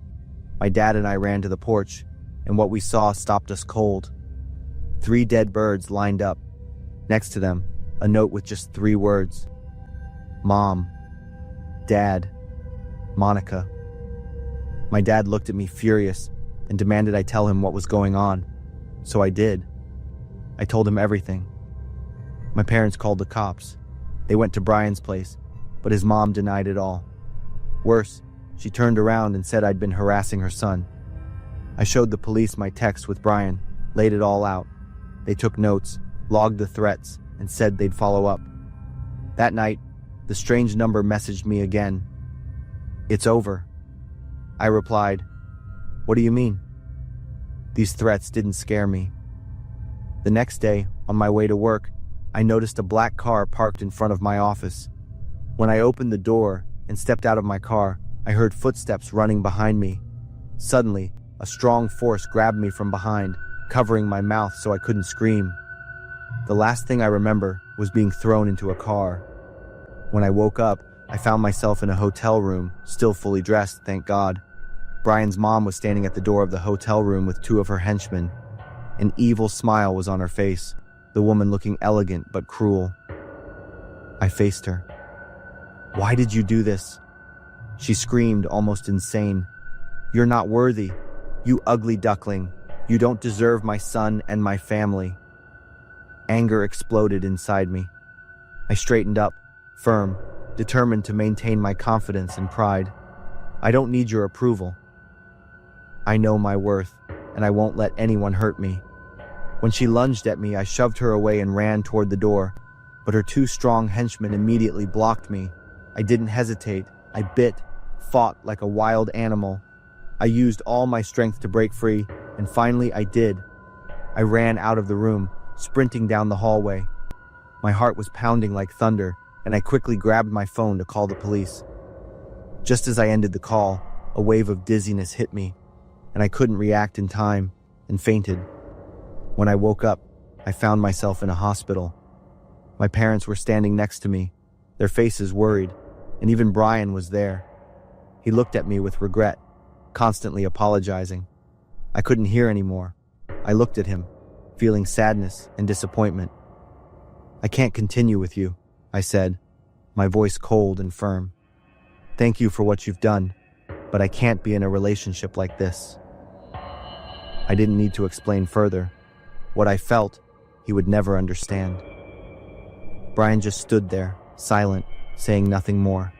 My dad and I ran to the porch, and what we saw stopped us cold. 3 dead birds lined up. Next to them, a note with just 3 words. Mom, Dad, Monica. My dad looked at me furious and demanded I tell him what was going on. So I did. I told him everything. My parents called the cops. They went to Brian's place, but his mom denied it all. Worse, she turned around and said I'd been harassing her son. I showed the police my text with Brian, laid it all out. They took notes, logged the threats, and said they'd follow up. That night, the strange number messaged me again. It's over. I replied, what do you mean? These threats didn't scare me. The next day, on my way to work, I noticed a black car parked in front of my office. When I opened the door and stepped out of my car, I heard footsteps running behind me. Suddenly, a strong force grabbed me from behind, covering my mouth so I couldn't scream. The last thing I remember was being thrown into a car. When I woke up, I found myself in a hotel room, still fully dressed, thank God. Brian's mom was standing at the door of the hotel room with 2 of her henchmen. An evil smile was on her face, the woman looking elegant but cruel. I faced her. Why did you do this? She screamed, almost insane. You're not worthy. You ugly duckling. You don't deserve my son and my family. Anger exploded inside me. I straightened up, firm, determined to maintain my confidence and pride. I don't need your approval. I know my worth, and I won't let anyone hurt me. When she lunged at me, I shoved her away and ran toward the door, but her 2 strong henchmen immediately blocked me. I didn't hesitate. I bit, fought like a wild animal. I used all my strength to break free, and finally I did. I ran out of the room, sprinting down the hallway. My heart was pounding like thunder, and I quickly grabbed my phone to call the police. Just as I ended the call, a wave of dizziness hit me, and I couldn't react in time, and fainted. When I woke up, I found myself in a hospital. My parents were standing next to me, their faces worried, and even Brian was there. He looked at me with regret, constantly apologizing. I couldn't hear anymore. I looked at him, feeling sadness and disappointment. I can't continue with you, I said, my voice cold and firm. Thank you for what you've done, but I can't be in a relationship like this. I didn't need to explain further. What I felt, he would never understand. Brian just stood there, silent, saying nothing more.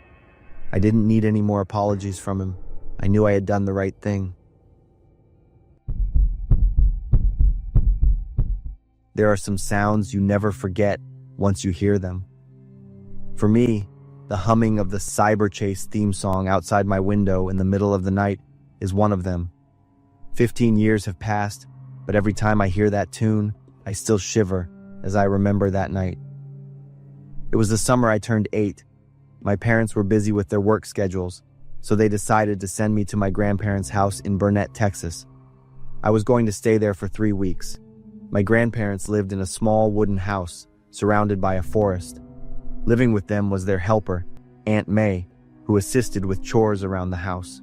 I didn't need any more apologies from him. I knew I had done the right thing. There are some sounds you never forget once you hear them. For me, the humming of the Cyber Chase theme song outside my window in the middle of the night is one of them. 15 years have passed, but every time I hear that tune, I still shiver as I remember that night. It was the summer I turned 8. My parents were busy with their work schedules, so they decided to send me to my grandparents' house in Burnett, Texas. I was going to stay there for 3 weeks. My grandparents lived in a small wooden house surrounded by a forest. Living with them was their helper, Aunt May, who assisted with chores around the house.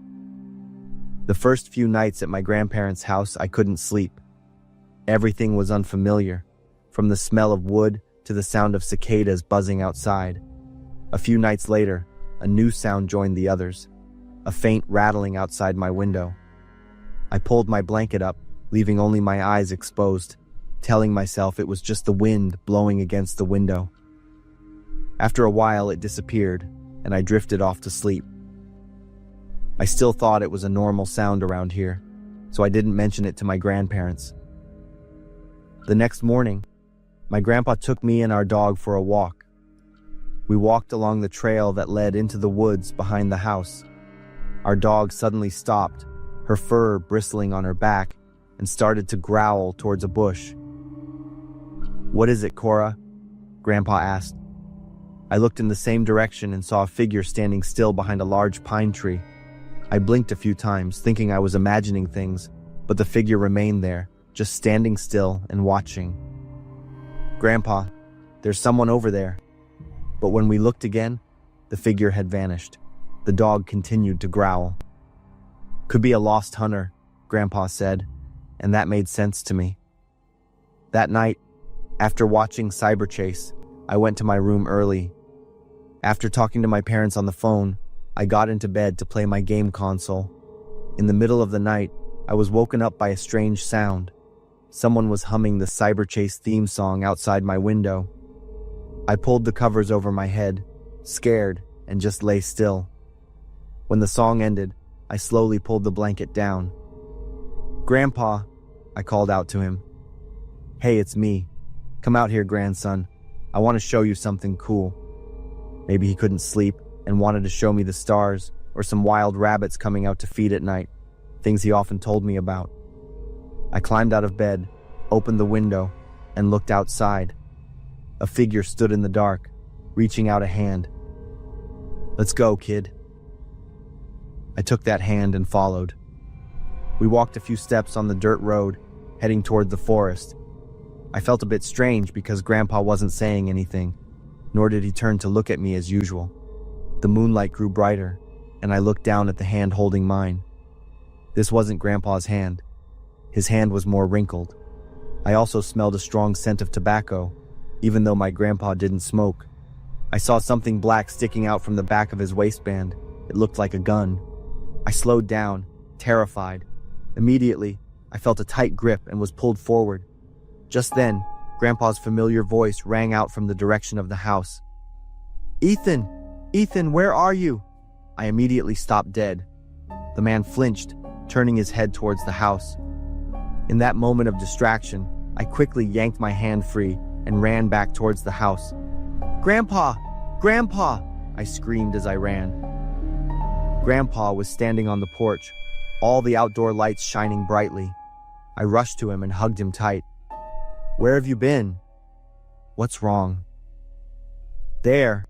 The first few nights at my grandparents' house, I couldn't sleep. Everything was unfamiliar, from the smell of wood to the sound of cicadas buzzing outside. A few nights later, a new sound joined the others, a faint rattling outside my window. I pulled my blanket up, leaving only my eyes exposed, telling myself it was just the wind blowing against the window. After a while, it disappeared, and I drifted off to sleep. I still thought it was a normal sound around here, so I didn't mention it to my grandparents. The next morning, my grandpa took me and our dog for a walk. We walked along the trail that led into the woods behind the house. Our dog suddenly stopped, her fur bristling on her back, and started to growl towards a bush. "What is it, Cora?" Grandpa asked. I looked in the same direction and saw a figure standing still behind a large pine tree. I blinked a few times, thinking I was imagining things, but the figure remained there, just standing still and watching. "Grandpa, there's someone over there." But when we looked again, the figure had vanished. The dog continued to growl. "Could be a lost hunter," Grandpa said, and that made sense to me. That night, after watching Cyber Chase, I went to my room early. After talking to my parents on the phone, I got into bed to play my game console. In the middle of the night, I was woken up by a strange sound. Someone was humming the Cyber Chase theme song outside my window. I pulled the covers over my head, scared, and just lay still. When the song ended, I slowly pulled the blanket down. "Grandpa," I called out to him. "Hey, it's me. Come out here, grandson. I want to show you something cool." Maybe he couldn't sleep and wanted to show me the stars or some wild rabbits coming out to feed at night, things he often told me about. I climbed out of bed, opened the window, and looked outside. A figure stood in the dark, reaching out a hand. "Let's go, kid." I took that hand and followed. We walked a few steps on the dirt road, heading toward the forest. I felt a bit strange because Grandpa wasn't saying anything, nor did he turn to look at me as usual. The moonlight grew brighter, and I looked down at the hand holding mine. This wasn't Grandpa's hand. His hand was more wrinkled. I also smelled a strong scent of tobacco, even though my grandpa didn't smoke. I saw something black sticking out from the back of his waistband. It looked like a gun. I slowed down, terrified. Immediately, I felt a tight grip and was pulled forward. Just then, Grandpa's familiar voice rang out from the direction of the house. "Ethan! Ethan, where are you?" I immediately stopped dead. The man flinched, turning his head towards the house. In that moment of distraction, I quickly yanked my hand free and ran back towards the house. "Grandpa! Grandpa!" I screamed as I ran. Grandpa was standing on the porch, all the outdoor lights shining brightly. I rushed to him and hugged him tight. "Where have you been?" "What's wrong?" There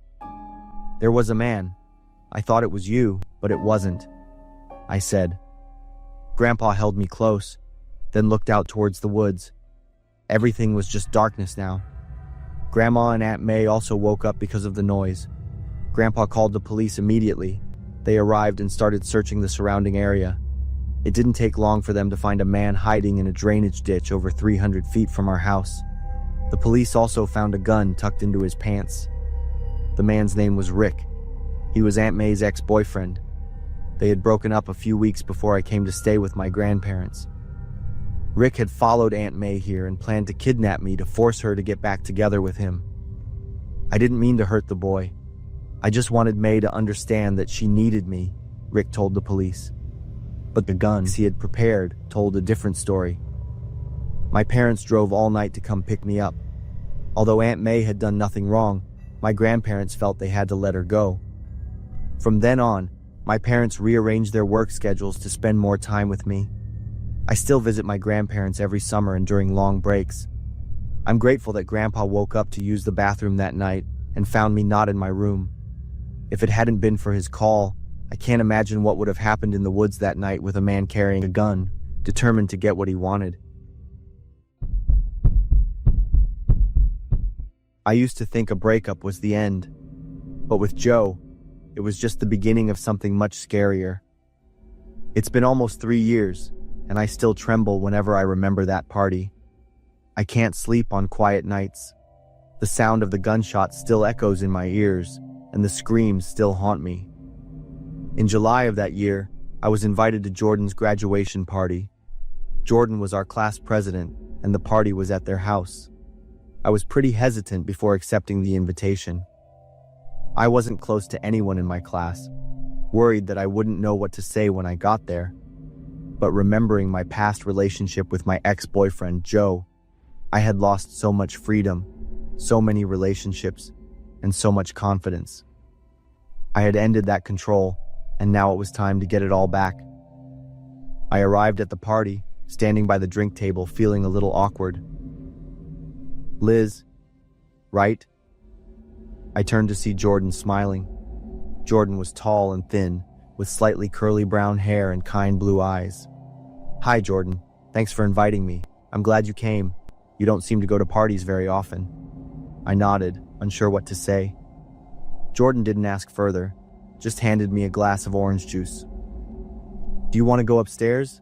was a man. I thought it was you, but it wasn't," I said. Grandpa held me close, then looked out towards the woods. Everything was just darkness now. Grandma and Aunt May also woke up because of the noise. Grandpa called the police immediately. They arrived and started searching the surrounding area. It didn't take long for them to find a man hiding in a drainage ditch over 300 feet from our house. The police also found a gun tucked into his pants. The man's name was Rick. He was Aunt May's ex-boyfriend. They had broken up a few weeks before I came to stay with my grandparents. Rick had followed Aunt May here and planned to kidnap me to force her to get back together with him. I didn't mean to hurt the boy. I just wanted May to understand that she needed me, Rick told the police. But the guns he had prepared told a different story. My parents drove all night to come pick me up. Although Aunt May had done nothing wrong, my grandparents felt they had to let her go. From then on, my parents rearranged their work schedules to spend more time with me. I still visit my grandparents every summer and during long breaks. I'm grateful that Grandpa woke up to use the bathroom that night and found me not in my room. If it hadn't been for his call, I can't imagine what would have happened in the woods that night with a man carrying a gun, determined to get what he wanted. I used to think a breakup was the end, but with Joe, it was just the beginning of something much scarier. It's been almost 3 years, and I still tremble whenever I remember that party. I can't sleep on quiet nights. The sound of the gunshots still echoes in my ears, and the screams still haunt me. In July of that year, I was invited to Jordan's graduation party. Jordan was our class president, and the party was at their house. I was pretty hesitant before accepting the invitation. I wasn't close to anyone in my class, worried that I wouldn't know what to say when I got there. But remembering my past relationship with my ex-boyfriend, Joe, I had lost so much freedom, so many relationships, and so much confidence. I had ended that control, and now it was time to get it all back. I arrived at the party, standing by the drink table, feeling a little awkward. Liz, right? I turned to see Jordan smiling. Jordan was tall and thin, with slightly curly brown hair and kind blue eyes. Hi, Jordan. Thanks for inviting me. I'm glad you came. You don't seem to go to parties very often. I nodded, unsure what to say. Jordan didn't ask further, just handed me a glass of orange juice. Do you want to go upstairs?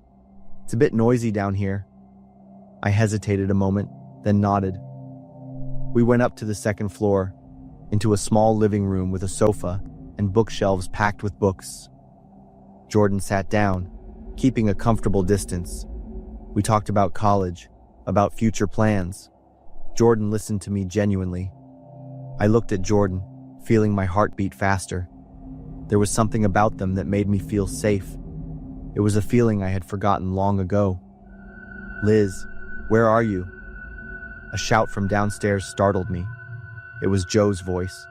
It's a bit noisy down here. I hesitated a moment, then nodded. We went up to the second floor, into a small living room with a sofa and bookshelves packed with books. Jordan sat down, keeping a comfortable distance. We talked about college, about future plans. Jordan listened to me genuinely. I looked at Jordan, feeling my heart beat faster. There was something about them that made me feel safe. It was a feeling I had forgotten long ago. Liz, where are you? A shout from downstairs startled me. It was Joe's voice.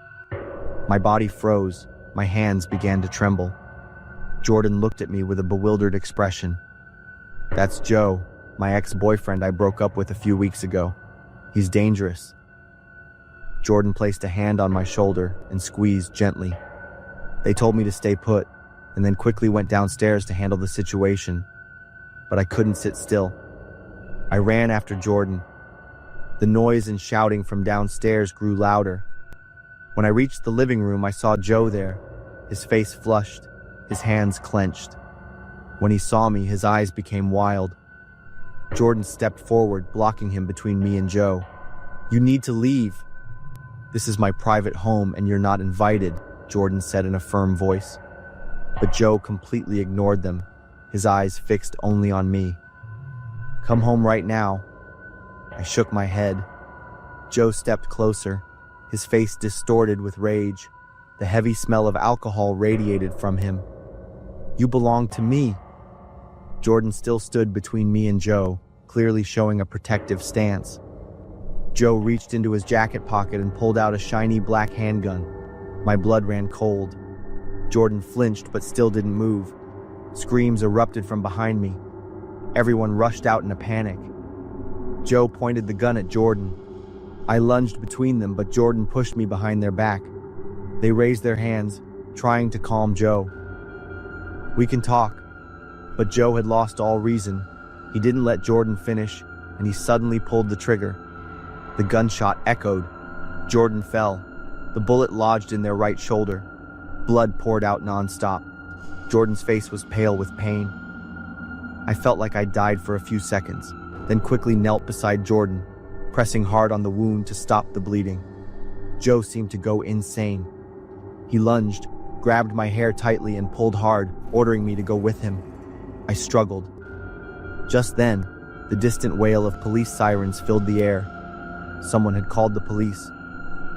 My body froze, my hands began to tremble. Jordan looked at me with a bewildered expression. That's Joe, my ex-boyfriend I broke up with a few weeks ago. He's dangerous. Jordan placed a hand on my shoulder and squeezed gently. They told me to stay put, and then quickly went downstairs to handle the situation. But I couldn't sit still. I ran after Jordan. The noise and shouting from downstairs grew louder. When I reached the living room, I saw Joe there, his face flushed, his hands clenched. When he saw me, his eyes became wild. Jordan stepped forward, blocking him between me and Joe. You need to leave. This is my private home and you're not invited, Jordan said in a firm voice. But Joe completely ignored them, his eyes fixed only on me. Come home right now. I shook my head. Joe stepped closer, his face distorted with rage. The heavy smell of alcohol radiated from him. You belong to me. Jordan still stood between me and Joe, clearly showing a protective stance. Joe reached into his jacket pocket and pulled out a shiny black handgun. My blood ran cold. Jordan flinched but still didn't move. Screams erupted from behind me. Everyone rushed out in a panic. Joe pointed the gun at Jordan. I lunged between them, but Jordan pushed me behind their back. They raised their hands, trying to calm Joe. We can talk. But Joe had lost all reason. He didn't let Jordan finish, and he suddenly pulled the trigger. The gunshot echoed. Jordan fell. The bullet lodged in their right shoulder. Blood poured out nonstop. Jordan's face was pale with pain. I felt like I died for a few seconds, then quickly knelt beside Jordan, pressing hard on the wound to stop the bleeding. Joe seemed to go insane. He lunged, grabbed my hair tightly and pulled hard, ordering me to go with him. I struggled. Just then, the distant wail of police sirens filled the air. Someone had called the police.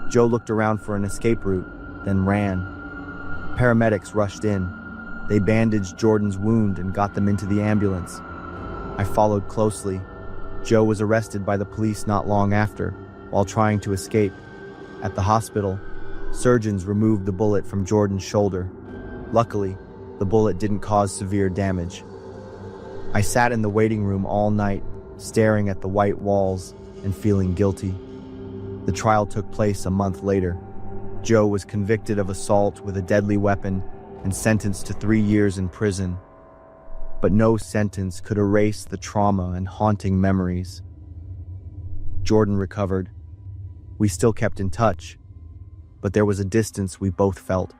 Joe looked around for an escape route, then ran. Paramedics rushed in. They bandaged Jordan's wound and got them into the ambulance. I followed closely. Joe was arrested by the police not long after, while trying to escape. At the hospital, surgeons removed the bullet from Jordan's shoulder. Luckily, the bullet didn't cause severe damage. I sat in the waiting room all night, staring at the white walls and feeling guilty. The trial took place a month later. Joe was convicted of assault with a deadly weapon and sentenced to 3 years in prison. But no sentence could erase the trauma and haunting memories. Jordan recovered. We still kept in touch, but there was a distance we both felt.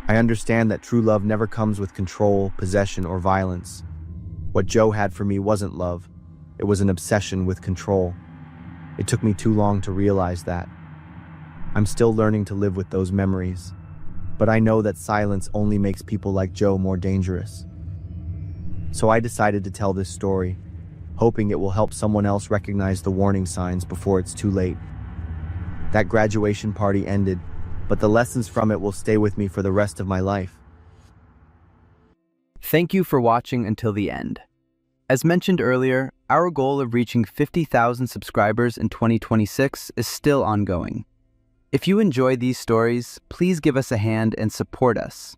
I understand that true love never comes with control, possession, or violence. What Joe had for me wasn't love. It was an obsession with control. It took me too long to realize that. I'm still learning to live with those memories, but I know that silence only makes people like Joe more dangerous. So I decided to tell this story, hoping it will help someone else recognize the warning signs before it's too late. That graduation party ended, but the lessons from it will stay with me for the rest of my life. Thank you for watching until the end. As mentioned earlier, our goal of reaching 50,000 subscribers in 2026 is still ongoing. If you enjoy these stories, please give us a hand and support us.